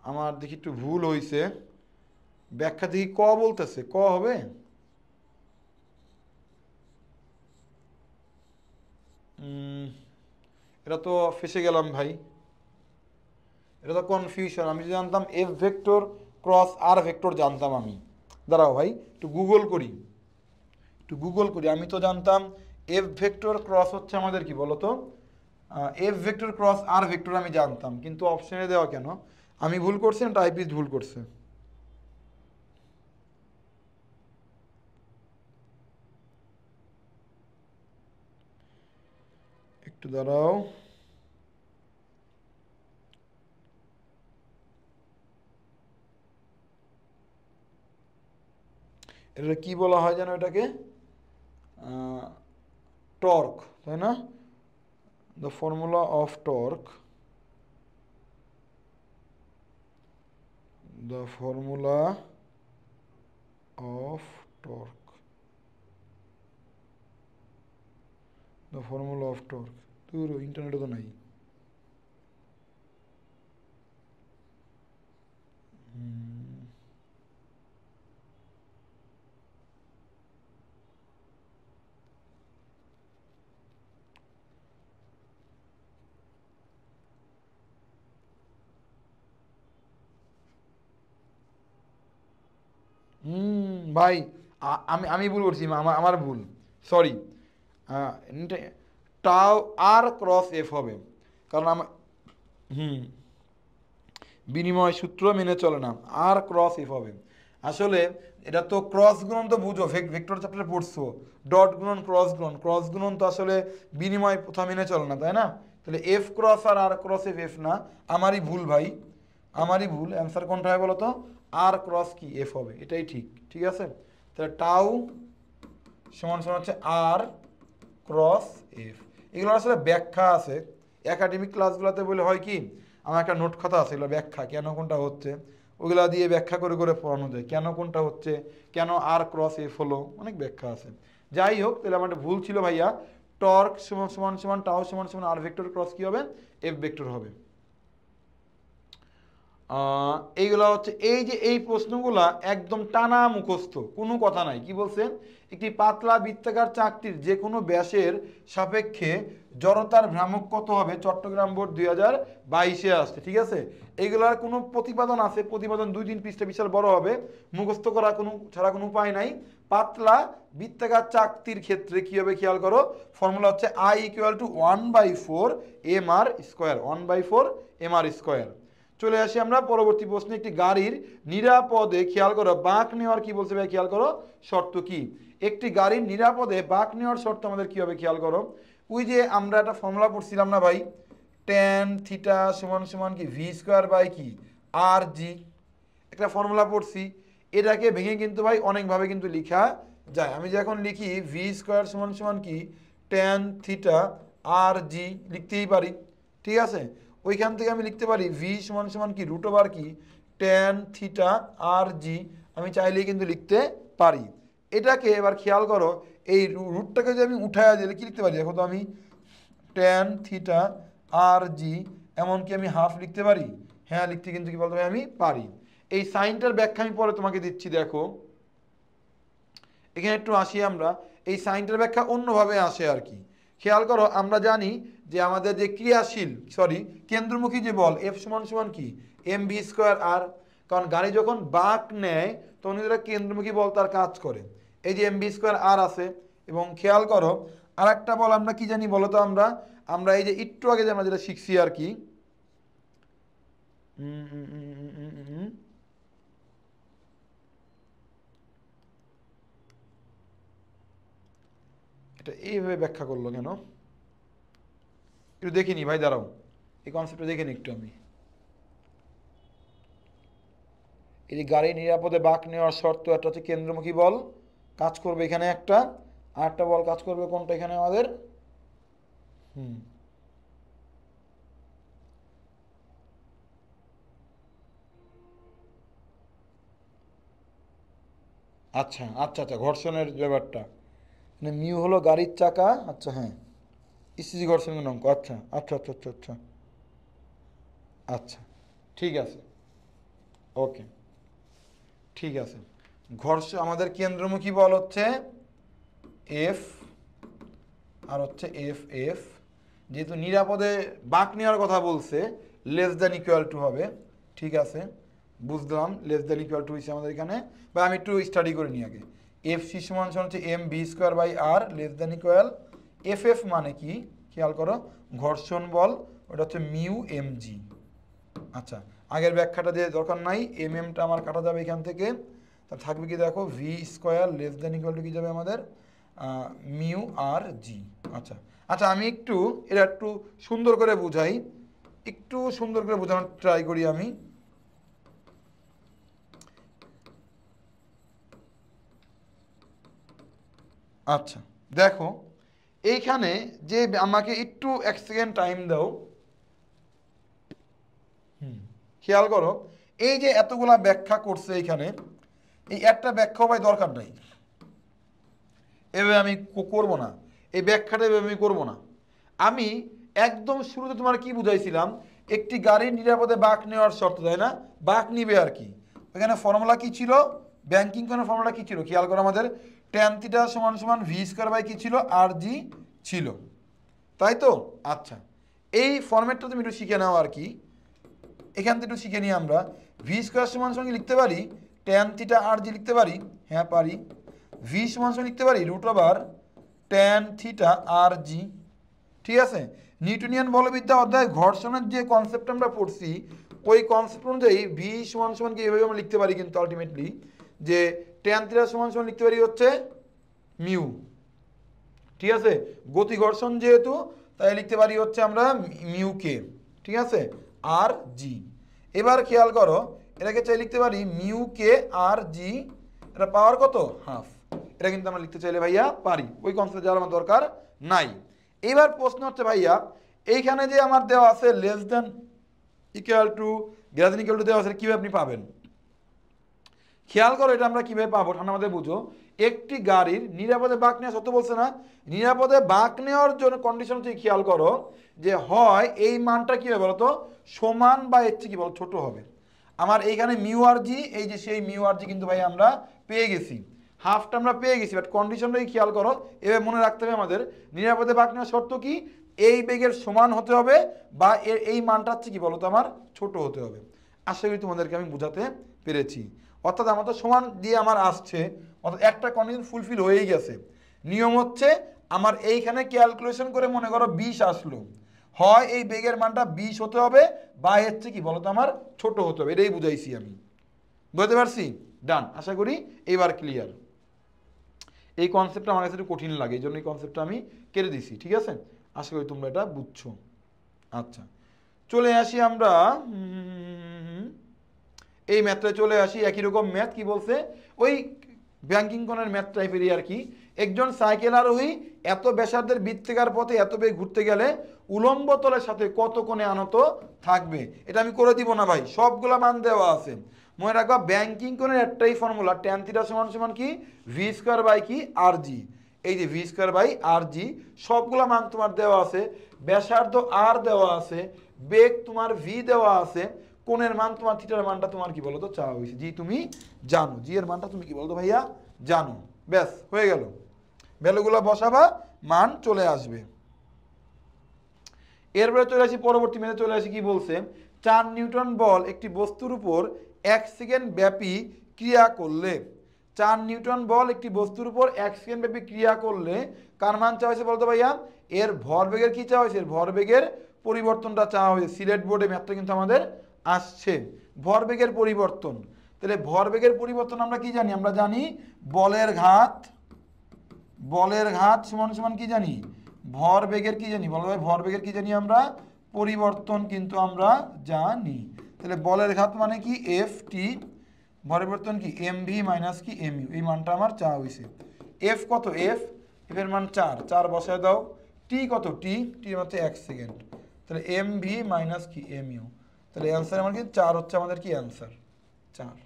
S1: আমার দেখি একটু ভুল হয়েছে, ব্যাখ্যা দেখি ক বলতেছে, ক হবে। এটা তো ফেসে গেলাম ভাই, এটা তো কনফিউশন। আমি যদি জানতাম এফ ভেক্টর ক্রস আর ভেক্টর জানতাম আমি। দাঁড়াও ভাই, একটু গুগল করি, একটু গুগল করি। আমি তো জানতাম এফ ভেক্টর ক্রস হচ্ছে আমাদের কি বলতো, এফ ভেক্টর ক্রস আর ভেক্টর আমি জানতাম, কিন্তু অপশনে দেওয়া কেন, আমি ভুল করছি না টাইপিস্ট ভুল করছে। একটু দাঁড়াও, এটা কি বলা হয় যেন এটাকে, টর্ক, তাই না? The formula of torque, the formula of torque, the formula of torque. তোর ইন্টারনেটে তো নাই। ভাই, আমি আমি ভুল করছি, আমার আমার ভুল, সরি। টাও আর ক্রস এফ হবে, কারণ আমার হুম বিনিময় সূত্র মেনে চলে না, আর ক্রস এফ হবে। আসলে এটা তো ক্রস গুণন তো বুঝো, ভেক্টর চ্যাপ্টারে পড়ছো, ডট গুণন ক্রস গুণন, ক্রস গুণন তো আসলে বিনিময় প্রথা মেনে চলে না, তাই না? তাহলে এফ ক্রস আর ক্রস এফ, এফ না, আমারই ভুল ভাই, আমারই ভুল। অ্যান্সার কোনটা হয় বলো তো? আর ক্রস কি এফ হবে, এটাই ঠিক, ঠিক আছে? তাহলে টাউ সমান সমান হচ্ছে আর ক্রস এফ। এগুলো আসলে ব্যাখ্যা আছে একাডেমিক ক্লাসগুলোতে, বলে হয় কি, আমার একটা নোট খাতা আছে, এগুলো ব্যাখ্যা কেন কোনটা হচ্ছে, ওগুলা দিয়ে ব্যাখ্যা করে করে পড়ানো যায়, কেন কোনটা হচ্ছে, কেন আর ক্রস এফ হলো, অনেক ব্যাখ্যা আছে। যাই হোক, তাহলে আমার একটা ভুল ছিল ভাইয়া, টর্ক সমান সমান সমান টাও সমান সমান আর ভেক্টর ক্রস কি হবে, এফ ভেক্টর হবে। এইগুলা হচ্ছে, এই যে এই প্রশ্নগুলা একদম টানা মুখস্থ, কোনো কথা নাই। কি বলছে? একটি পাতলা বৃত্তাকার চাকতির যে কোনো ব্যাসের সাপেক্ষে জড়তার ভ্রামক কত হবে, চট্টগ্রাম বোর্ড 2022-এ আসছে, ঠিক আছে? এইগুলার কোনো প্রতিপাদন আছে, প্রতিপাদন 2-3 পৃষ্ঠা, বিশাল বড় হবে, মুখস্থ করা কোনো ছাড়া কোনো উপায় নাই। পাতলা বৃত্তাকার চাকতির ক্ষেত্রে কি হবে খেয়াল করো, ফর্মুলা হচ্ছে I = 1/4 mr square, 1/4 mr square. চলে আসি আমরা পরবর্তী প্রশ্নে, একটি গাড়ির নিরাপদে, খেয়াল করো, বাঁক নেওয়ার কি বলছে ভাই, খেয়াল করো শর্ত কি। একটি গাড়ির নিরাপদে বাঁক নেওয়ার শর্ত আমাদের কি হবে খেয়াল করো। ওই যে আমরা একটা ফর্মুলা পড়ছিলাম না ভাই, ট্যান থিটা সমান সমান কি ভি স্কোয়ার বাই কি আর জি, একটা ফর্মুলা পড়ছি। এটাকে ভেঙে কিন্তু ভাই অনেকভাবে কিন্তু লেখা যায়। আমি যখন লিখি ভি স্কোয়ার সমান সমান কি ট্যান থিটা আর জি, লিখতেই পারি, ঠিক আছে? ওইখান থেকে আমি লিখতে পারি ভি সমান সমান কি রুট ওভার কি ট্যান থিটা আর জি, আমি চাইলেই কিন্তু লিখতে পারি। এটাকে এবার খেয়াল করো, এই রুটটাকে যদি আমি উঠায় দিলে কি লিখতে পারি, দেখো তো, আমি ট্যান থিটা আর জি, এমনকি আমি হাফ লিখতে পারি, হ্যাঁ লিখতে কিন্তু কি বলতে হবে আমি পারি। এই সাইনটার ব্যাখ্যা আমি পরে তোমাকে দিচ্ছি, দেখো এখানে একটু আসি আমরা, এই সাইনটার ব্যাখ্যা অন্যভাবে আসে আর কি। খেয়াল করো, আমরা জানি যে আমাদের যে ক্রিয়াশীল, সরি কেন্দ্রমুখী যে বল, এফ সমান সমান কি এম ভি স্কোয়ার আর, কারণ গাড়ি যখন বাঁক নেয় তখন যেটা কেন্দ্রমুখী বল তার কাজ করে, এই যে এম ভি স্কোয়ার আর আছে। এবং খেয়াল করো আর একটা বল আমরা কি জানি বলো তো, আমরা আমরা এই যে একটু আগে যে আমরা যেটা শিখছি আর কি, এটা এইভাবে ব্যাখ্যা করলো কেন, একটু দেখিনি ভাই, দাঁড়াও, এই কনসেপ্টটা দেখে নিই একটু আমি। এই যে গাড়ি নিরাপদে বাঁক নেওয়ার শর্ত, একটা হচ্ছে কেন্দ্রমুখী বল কাজ করবে এখানে একটা, আর একটা বল কাজ করবে কোনটা এখানে আমাদের, হুম আচ্ছা আচ্ছা আচ্ছা, ঘর্ষণের ব্যাপারটা, মানে মিউ হলো গাড়ির চাকা, আচ্ছা হ্যাঁ, ইসিজি ঘর্ষণের অঙ্ক, আচ্ছা আচ্ছা আচ্ছা আচ্ছা আচ্ছা আচ্ছা, ঠিক আছে, ওকে, ঠিক আছে। আমাদের কেন্দ্রমুখী বল হচ্ছে এফ, আর হচ্ছে এফ এফ, যেহেতু নিরাপদে বাঁক নেওয়ার কথা বলছে, লেস দ্যান ইকুয়াল টু হবে, ঠিক আছে, বুঝলাম, লেস দ্যান ইকুয়াল টু হয়েছে আমাদের এখানে, বা আমি একটু স্টাডি করে নিই আগে। এফ সি সমান সমান হচ্ছে M V square by R, less than equal F F মানে কি খেয়াল করো, ঘর্ষণ বল, ওটা হচ্ছে মিউ এম জি। আচ্ছা, আগের ব্যাখ্যাটা দিয়ে দরকার নাই, এম এমটা আমার কাটা যাবে এখান থেকে, তা থাকবে কি দেখো V square less than equal to কি যাবে আমাদের মিউ আর জি। আচ্ছা আচ্ছা, আমি একটু এটা একটু সুন্দর করে বুঝাই, একটু সুন্দর করে বোঝানোর ট্রাই করি আমি। আচ্ছা দেখো এইখানে যে আমাকে একটু 1 সেকেন্ড টাইম দাও, খেয়াল করো এই যে এতগুলা ব্যাখ্যা করছে এইখানে, এই একটা ব্যাখ্যা ভাই দরকার নাই, এভাবে আমি করব না, এই ব্যাখ্যাটা এভাবে আমি করব না। আমি একদম শুরুতে তোমার কি বুঝাইছিলাম, একটি গাড়ির নিরাপদে বাঁক নেওয়ার শর্ত, তাই না? বাঁক নিবে আর কি, এখানে ফর্মুলা কি ছিল, ব্যাংকিং কোণের ফর্মুলা কি ছিল খেয়াল করো আমাদের, ট্যান থিটা সমান সমান ভি স্কয়ার বাই কি ছিল, আর জি ছিল, তাই তো? আচ্ছা এই ফর্মেটটা তুমি একটু শিখে নাও আর কি, এখান থেকে একটু শিখে নিই আমরা। ভি স্কয়ার সমান সঙ্গে লিখতে পারি ট্যান থিটা আর জি লিখতে পারি, হ্যাঁ পারি। ভি সমান সঙ্গে লিখতে পারি রুট ওভার ট্যান থিটা আর জি, ঠিক আছে? নিউটনিয়ান বলবিদ্যা অধ্যায় ঘর্ষণের যে কনসেপ্ট আমরা পড়ছি, ওই কনসেপ্ট অনুযায়ী ভি সমান সমান কি এভাবে আমরা লিখতে পারি কিন্তু আলটিমেটলি, যে ট্যান থিটা সমান সমান লিখতে পারি হচ্ছে মিউ, ঠিক আছে? গতি ঘর্ষণ যেহেতু, তাই লিখতে পারি হচ্ছে আমরা মিউ কে, ঠিক আছে? আর জি, এবার খেয়াল করো এটাকে চাই লিখতে পারি মিউ কে আর জি, এটা পাওয়ার কত, হাফ, এটা কিন্তু আমরা লিখতে চাইলে ভাইয়া পারি, ওই কনসেপ্ট যাওয়ার আমার দরকার নাই। এবার প্রশ্ন হচ্ছে ভাইয়া এইখানে যে আমার দেওয়া আছে less than equal to greater than equal to দেওয়া আছে, কীভাবে আপনি পাবেন? খেয়াল করো এটা আমরা কিভাবে পাবো, ঠান্ডা মাথায় বুঝো। একটি গাড়ির নিরাপদে বাঁক নেওয়া সত্য বলছে না, নিরাপদে বাঁক নেওয়ার জন্য কন্ডিশন হচ্ছে খেয়াল করো যে হয় এই মানটা কি হবে বলতো, সমান বা এর চেয়ে কি বলো ছোট হবে। আমার এইখানে মিউ আর জি, এই যে সেই মিউ আর জি কিন্তু ভাই আমরা পেয়ে গেছি, হাফটা আমরা পেয়ে গেছি, বাট কন্ডিশনটাই খেয়াল করো, এবার মনে রাখতে হবে আমাদের নিরাপদে বাঁক নেওয়ার শর্ত কি, এই বেগের সমান হতে হবে বা এর এই মানটা হচ্ছে কি বলতো আমার ছোট হতে হবে। আশা করি তোমাদেরকে আমি বোঝাতে পেরেছি। অর্থাৎ আমার তো সমান দিয়ে আমার আসছে, অর্থাৎ একটা কন্ডিশন ফুলফিল হয়েই গেছে। নিয়ম হচ্ছে আমার এইখানে ক্যালকুলেশন করে মনে করো 20 আসলো, হয় এই বেগের মানটা 20 হতে হবে বা এর চেয়ে কি বলতো আমার ছোট হতে হবে, এটাই বুঝাইছি আমি, বুঝতে পারছি? ডান, আশা করি এইবার ক্লিয়ার। এই কনসেপ্টটা আমার কাছে একটু কঠিন লাগে, এই জন্য এই কনসেপ্টটা আমি কেটে দিছি, ঠিক আছে? আশা করি তোমরা এটা বুঝছো। আচ্ছা চলে আসি আমরা এই ম্যাথটা চলে আসি, একই রকম ম্যাথ কি বলছে, ওই ব্যাংকিং কোণের ম্যাথ টাইপেরই আর কি। একজন সাইকেল আরোহী এত ব্যাসার্ধের বৃত্তাকার পথে এত বেগ ঘুরতে গেলে উলম্ব তলের সাথে কত কোণে আনত থাকবে, এটা আমি করে দিব না ভাই, সবগুলা মান দেওয়া আছে। মনে রাখবা ব্যাংকিং কোণের একটাই ফর্মুলা, ট্যান থিটা সমান সমান কি ভি স্কয়ার বাই কি আর জি, এই যে ভি স্কয়ার বাই আর জি, সবগুলা মান তোমার দেওয়া আছে, ব্যাসার্ধ আর দেওয়া আছে, বেগ তোমার ভি দেওয়া আছে, কোণের মান তোমার থিটার মানটা তোমার কি বলতো চাওয়া হয়েছে, জি তুমি জানো, জি এর মানটা তুমি কি বলতো ভাইয়া জানো, ব্যাস হয়ে গেল, ভ্যালুগুলো বসাবা মান চলে আসবে। এরপরে চলে আসি পরবর্তী ম্যাথে, চলে আসি কি বলছে, 4 নিউটন বল একটি বস্তুর উপর 1 সেকেন্ড ব্যাপী ক্রিয়া করলে, 4 নিউটন বল একটি বস্তুর উপর 1 সেকেন্ড ব্যাপী ক্রিয়া করলে কার মান চাওয়া হয়েছে বলতো ভাইয়া, এর ভরবেগের কি চাওয়া হয়েছে, এর ভরবেগের পরিবর্তনটা চাওয়া হয়েছে। সিলেট বোর্ডে ম্যাথটা কিন্তু আমাদের আসছে ভরবেগের পরিবর্তন, তাহলে ভরবেগের পরিবর্তন আমরা কি জানি, আমরা জানি বলের ঘাত, বলের ঘাত সমান সমান কি জানি, ভরবেগের কি জানি, বলো ভাই ভরবেগের কি জানি আমরা, পরিবর্তন কিন্তু আমরা জানি। তাহলে বলের ঘাত মানে কি এফ টি, পরিবর্তন কি এম ভি মাইনাস কি এম ইউ, এই মানটা আমার চাওয়া হয়েছে। এফ কত, এফ এর মান 4, 4 বসায় দাও। টি কত, টি টি হচ্ছে 1 সেকেন্ড, তাহলে এম ভি মাইনাস কি এম ইউ, তাহলে অ্যান্সার আমার কি 4 হচ্ছে আমাদের কি অ্যান্সার 4,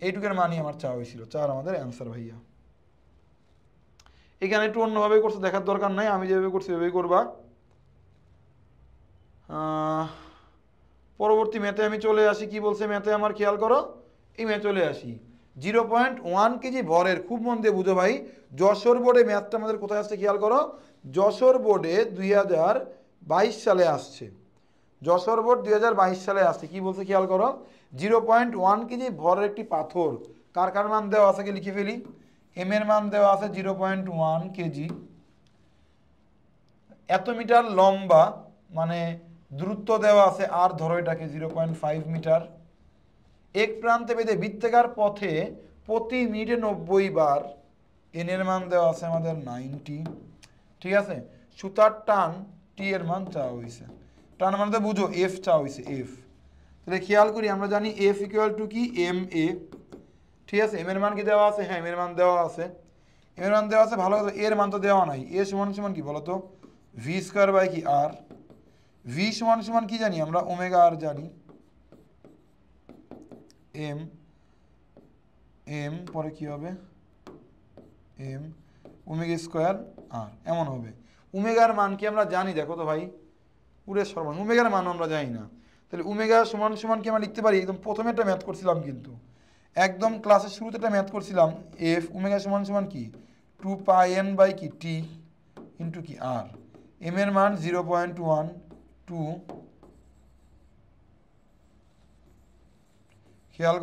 S1: এইটুকের মানই আমার চাওয়া হয়েছিল 4 আমাদের অ্যান্সার ভাইয়া। এখানে একটু অন্যভাবে করছে, দেখার দরকার নাই, আমি যেভাবে করছি সেভাবেই করবা। পরবর্তী ম্যাথে আমি চলে আসি, কি বলছে ম্যাথে আমার খেয়াল করো, এই ম্যাথে চলে আসি 0.1 কেজি ভরের, খুব মন দিয়ে বুঝো ভাই, যশোর বোর্ডে ম্যাথটা আমাদের কোথায় আসছে খেয়াল করো, যশোর বোর্ডে 2022 সালে আসছে, যশোর বোর্ড 2022 সালে আসছে, কি বলছে খেয়াল করো, 0.1 কেজি ভরের একটি পাথর, কার কার মান দেওয়া আছে লিখে ফেলি, এম এর মান দেওয়া আছে 0.1 কেজি, এত মিটার লম্বা, মানে দূরত্ব দেওয়া আছে আর ধরো এটাকে 0.5 মিটার, এক প্রান্তে বেঁধে বৃত্তাকার পথে প্রতি মিনিটে 90 বার, এন এর মান দেওয়া আছে আমাদের 90, ঠিক আছে? সুতার টান টি এর মান চাওয়া হয়েছে, টান মানে বুঝো এফ চাওয়া হয়েছে, এফ, তাহলে খেয়াল করি আমরা জানি এফ ইকুয়াল টু কি এম এ, ঠিক আছে? এম এর মান কি দেওয়া আছে, হ্যাঁ এম এর মান দেওয়া আছে, এর মান দেওয়া আছে, ভালো, এর মান তো দেওয়া নাই। এ সমান সমান কি বলতো, ভি স্কোয়ার বাই কি আর। ভি সমান সমান কি জানি আমরা, ওমেগা আর জানি, এম এম পরে কি হবে, এম ওমেগা স্কোয়ার আর, এমন হবে। ওমেগার মান কি আমরা জানি, দেখো তো ভাই, পুরে সর্বনিম্ন ওমেগার মান আমরা জানি না। তাহলে ওমেগা সমান সমান কি আমরা লিখতে পারি, একদম প্রথমে একটা ম্যাথ করছিলাম, কিন্তু একদম ক্লাসের শুরুতে একটা ম্যাথ করছিলাম, এফ ওমেগা সমান সমান কি 2πn বাই কি টি ইন্টু কি আর। এম এর মান 0.12, খেয়াল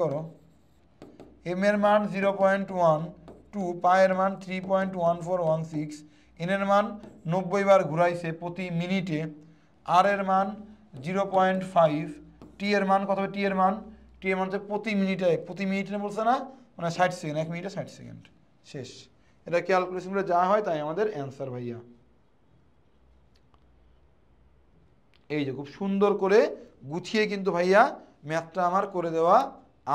S1: করো, এম এর মান 0.12, পায়ের মান 3.1416, এন এর মান 90 বার ঘুরাইছে প্রতি মিনিটে, আর এর মান 0.5, টি এর মান কত হবে, টি এর মান হচ্ছে প্রতি মিনিটে বলছে না, মানে 60 সেকেন্ড, 1 মিনিটে 60 সেকেন্ড, শেষ। এটা ক্যালকুলেশন করে যা হয় তাই আমাদের অ্যান্সার ভাইয়া। এই যে খুব সুন্দর করে গুছিয়ে কিন্তু ভাইয়া ম্যাথটা আমার করে দেওয়া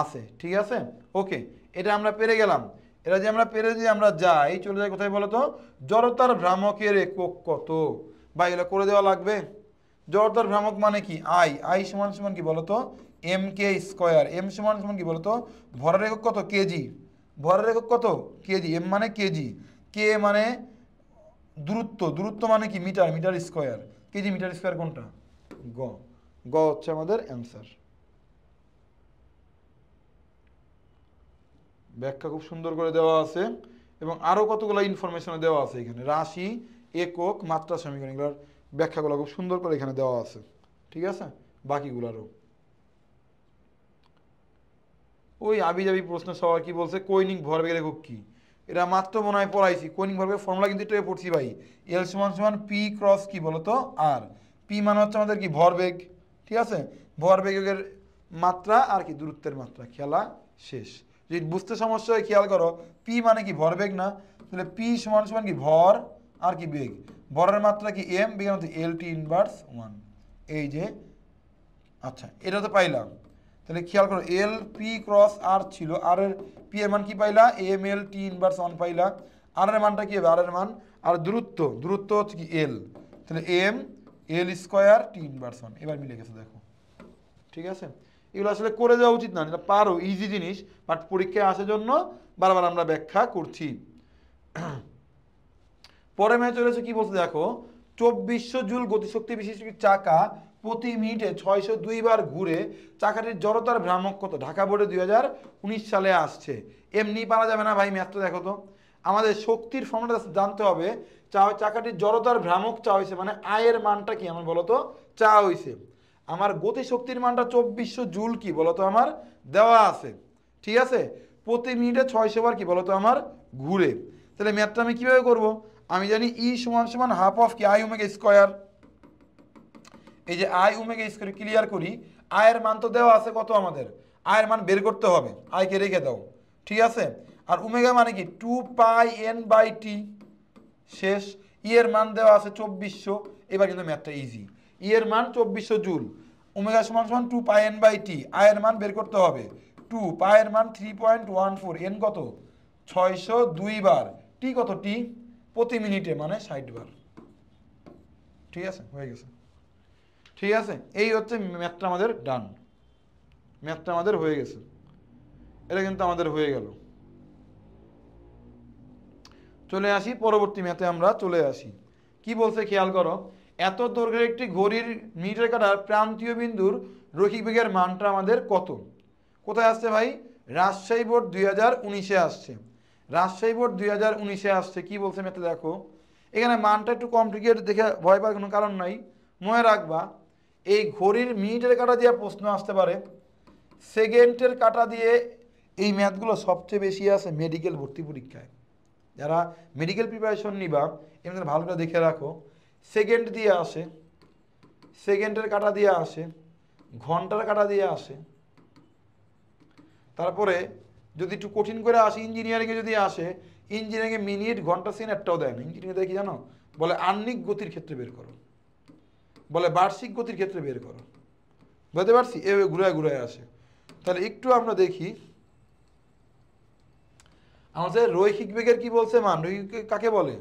S1: আছে, ঠিক আছে, ওকে। এটা আমরা পেরে গেলাম। এটা যে আমরা পেরে যে আমরা যাই, চলে যাই কোথায় বলো তো, জড়তার ভ্রামকের একক কত, বা এগুলো করে দেওয়া লাগবে। জড়তার ভ্রামক মানে কি, আই সমান সমান কি বলতো, এম কে স্কোয়ার। এম সমান সমান কি বলতো, ভরের একক কত, কেজি, ভরের একক কত, কেজি, এম মানে কেজি, কে মানে দূরত্ব মানে কি metre, metre square, kg metre square কোনটা, গ, গ হচ্ছে আমাদের অ্যান্সার। ব্যাখ্যা খুব সুন্দর করে দেওয়া আছে, এবং আরও কতগুলো ইনফরমেশন দেওয়া আছে এখানে, রাশি, একক, মাত্রা সমীকরণ, এগুলোর ব্যাখ্যাগুলো খুব সুন্দর করে এখানে দেওয়া আছে, ঠিক আছে। বাকিগুলোরও ওই আবিজাবি প্রশ্ন সবার কি বলছে, কৈনিক ভরবেগের একক কি, এটা মাত্র মনে হয় পড়াইছি। কৈনিক ভরবেগের ফর্মুলা কিন্তু এটা পড়ছি ভাই, এল সমান সমান পি ক্রস কি বলতো আর। পি মানে হচ্ছে আমাদের কি ভরবেগ, ঠিক আছে, ভরবেগের মাত্রা আর কি দূরত্বের মাত্রা, খেলা শেষ। যদি বুঝতে সমস্যা হয় খেয়াল করো, পি মানে কি ভরবেগ না, তাহলে পি সমান সমান কি ভর আর কি বেগ, ভরের মাত্রা কি এম, বেগের মধ্যে এল টি ইনভার্স 1, এই যে, আচ্ছা এটা তো পাইলাম। তাহলে খেয়াল করো, এল পি ক্রস আর ছিল, আর এর পি এর মান কি পাইলা, এম এল টি ইনভার্স 1 পাইলা, আর এর মানটা কি হবে, আর এর মান, আর দূরত্ব হচ্ছে কি এল, তাহলে M L square T inverse 1, এবার মিলে গেছে দেখো, ঠিক আছে। এগুলো আসলে করে দেওয়া উচিত না, এটা পারো, ইজি জিনিস, বাট পরীক্ষায় আসার জন্য বারবার আমরা ব্যাখ্যা করছি। পরে ম্যাচ চলেছে কি বলছে দেখো, 2400 জুল গতিশক্তি বিশিষ্ট চাকা প্রতি মিনিটে 602 বার ঘুরে চাকাটির জড়তার ভ্রামক কত, ঢাকা বোর্ডে 2019 সালে আসছে। এমনি পারা যাবে না ভাই, ম্যাথটা দেখো তো, আমাদের শক্তির ফর্মুলা জানতে হবে। চাকাটির জড়তার ভ্রামক চা হয়েছে, মানে আয়ের মানটা কি আমার বলতো, চা হয়েছে। আমার গতি শক্তির মানটা 2400 জুল কি বলতো আমার দেওয়া আছে, ঠিক আছে, প্রতি মিনিটে 600 বার কি বলতো আমার ঘুরে। তাহলে ম্যাথটা আমি কিভাবে করব, আমি জানি ই সমান সমান হাফ অফ কি আই ওমেগা স্কোয়ার, এই যে আই ওমেগা স্কোয়ার ক্লিয়ার করি, আয়ের মান তো দেওয়া আছে কত, আমাদের আয়ের মান বের করতে হবে, আইকে রেখে দাও, ঠিক আছে। আর ওমেগা মানে কি 2πn/t, শেষ। ই এর মান দেওয়া আছে 2400, এবার কিন্তু ম্যাথটা ইজি, ই এর মান 2400 জুল, ওমেগা সমান সমান 2πn/t, আয়ের মান বের করতে হবে 2, পায়ের মান 3.14, এন কত 602 বার, টি কত, টি প্রতি মিনিটে মানে 60 বার, ঠিক আছে, হয়ে গেছে, ঠিক আছে। এই হচ্ছে ম্যাথটা আমাদের ডান, ম্যাথটা আমাদের হয়ে গেছে, এটা কিন্তু আমাদের হয়ে গেল। চলে আসি পরবর্তী ম্যাথে, আমরা চলে আসি কি বলছে খেয়াল করো, এত দৈর্ঘ্যের একটি ঘড়ির মিটার কাটার প্রান্তীয় বিন্দুর রৈখিক বেগের মানটা আমাদের কত, কোথায় আসছে ভাই, রাজশাহী বোর্ড 2019-এ আসছে, রাজশাহী বোর্ড 2019-এ আসছে। কি বলছে ম্যাথে দেখো, এখানে মানটা একটু কমপ্লিকেট, দেখে ভয় পাওয়ার কোনো কারণ নাই, মনে রাখবা এই ঘড়ির মিনিটের কাটা দিয়ে প্রশ্ন আসতে পারে, সেকেন্ডের কাটা দিয়ে, এই ম্যাথগুলো সবচেয়ে বেশি আসে মেডিকেল ভর্তি পরীক্ষায়। যারা মেডিকেল প্রিপারেশন নিবা এমনি ভালো করে দেখে রাখো, সেকেন্ড দিয়ে আসে, সেকেন্ডের কাটা দিয়ে আসে, ঘন্টার কাটা দিয়ে আসে, তারপরে যদি একটু কঠিন করে আসে ইঞ্জিনিয়ারিংয়ে যদি আসে, ইঞ্জিনিয়ারিংয়ে মিনিট ঘন্টা সেকেন্ড একটাও দেয় না, ইঞ্জিনিয়ারিং দেখি জানো, বলে আহ্নিক গতির ক্ষেত্রে বের করো, বলে বার্ষিক গতির ক্ষেত্রে বের করো, বুঝতে পারছি, এভাবে ঘুরায় ঘুরায় আসে। তাহলে একটু আমরা দেখি, আমাদের রৈখিক বেগের কি বলছে মান, রৈখিক কাকে বলে,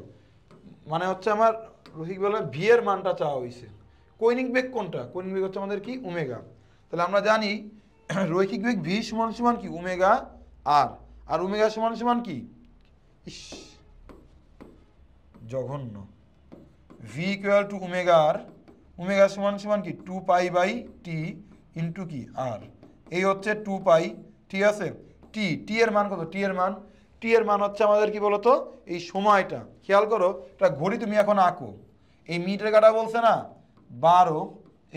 S1: মানে হচ্ছে আমার রৈখিক বলে ভি এর মানটা চাওয়া হয়েছে। কৌণিক বেগ কোনটা, কৌণিক বেগ হচ্ছে আমাদের কি ওমেগা। তাহলে আমরা জানি রৈখিক বেগ ভি সমান সমান কি ওমেগা আর, আর ওমেগা সমান সমান কি, ইস জঘন্য, V equal to omega R, omega সমান সমান কি 2π/t ইন্টু কি আর, এই হচ্ছে 2π, ঠিক আছে। টি, টি এর মান কত, টি এর মান, টি এর মান হচ্ছে আমাদের কি বলতো এই সময়টা, খেয়াল করো এটা ঘড়ি তুমি এখন আঁকো, এই মিটার কাটা বলছে না 12,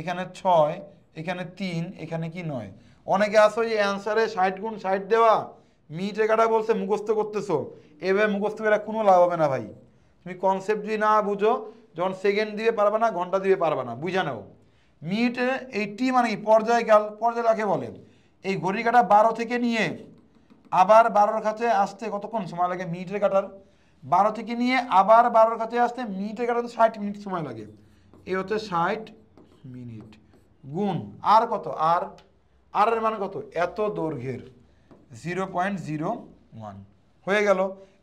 S1: এখানে 6, এখানে 3, এখানে কি 9। অনেকে আসো যে অ্যান্সারে 60 গুণ 60 দেওয়া, মিটার কাটা বলছে মুখস্থ করতেছো, এভাবে মুখস্থ করে কোনো লাভ হবে না ভাই। তুমি কনসেপ্ট যদি না বুঝো, যখন সেকেন্ড দিবে পারবে না, ঘন্টা দিবে পারবে না, বুঝা নাও। মিনিটে এই টি মানে কি পর্যায়কাল, পর্যায় কাকে বলে, এই ঘড়ি কাটা 12 থেকে নিয়ে আবার 12-র কাছে আসতে কতক্ষণ সময় লাগে, মিনিটের কাটার 12 থেকে নিয়ে আবার 12-র কাছে আসতে মিনিটের কাটাতে 60 মিনিট সময় লাগে। এই হচ্ছে 60 মিনিট গুণ আর কত, আর আর এর মান কত, এত দৈর্ঘ্যের 0.01 হয়ে গেল।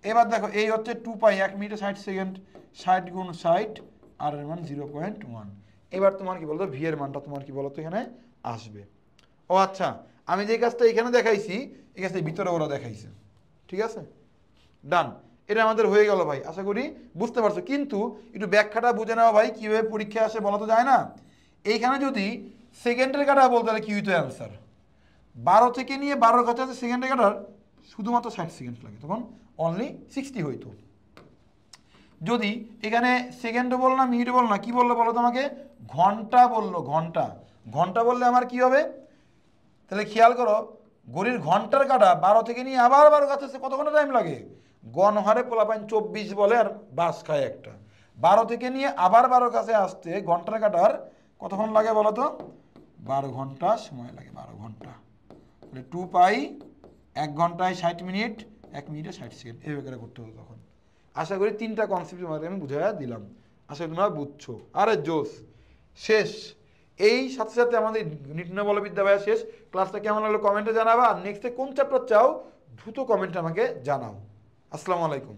S1: এবার দেখো এই হচ্ছে 2π, 1 মিনিটে 60 সেকেন্ড, 60 গুণ 60, আর এর মান 0.1। এবার তোমার কি বলতো ভি এর মানটা তোমার কি বলতো এখানে আসবে। ও আচ্ছা, আমি যে কাজটা এখানে দেখাইছি এই কাজটা ভিতরে ওরা দেখাইছে, ঠিক আছে, ডান। এটা আমাদের হয়ে গেল ভাই, আশা করি বুঝতে পারছো। কিন্তু একটু ব্যাখ্যাটা বুঝে নেওয়া ভাই, কীভাবে পরীক্ষা আসে বলা তো যায় না। এইখানে যদি সেকেন্ডের কাটা বলতে তাহলে কী হইতো অ্যান্সার, 12 থেকে নিয়ে 12-র কাছে আছে সেকেন্ডের কাটার শুধুমাত্র 60 সেকেন্ড লাগে, তখন অনলি 60 হইতো। যদি এখানে সেকেন্ডও বল না, মিনিটও বল না, কি বললো বলো তোমাকে, ঘন্টা বললো, ঘন্টা, ঘন্টা বললে আমার কি হবে, তাহলে খেয়াল করো ঘড়ির ঘন্টার কাটা 12 থেকে নিয়ে আবার 12 কাছে কত ঘন্টা টাইম লাগে, গণহারে পোলাপাইন 24 বলে আর বাস খায় একটা, 12 থেকে নিয়ে আবার 12 কাছে আসতে ঘন্টার কাটার কতক্ষণ লাগে বলো তো, 12 ঘন্টা সময় লাগে, 12 ঘন্টা। তাহলে 2π, 1 ঘন্টায় 60 মিনিট, 1 মিনিটে 60 সেকেন্ড, এইভাবে করতে হবে তখন। আশা করি 3টা কনসেপ্ট তোমাদের আমি বুঝাইয়া দিলাম, আশা করি তোমরা বুঝছো। আরে জোস, শেষ। এই সাথে সাথে আমাদের নির্ণয় বলবিদ্যা ভাইয়া শেষ। ক্লাসটা কেমন লাগলো কমেন্টে জানাবা, আর নেক্সটে কোন চ্যাপ্টার চাও দ্রুত কমেন্টে আমাকে জানাও। আসসালামু আলাইকুম।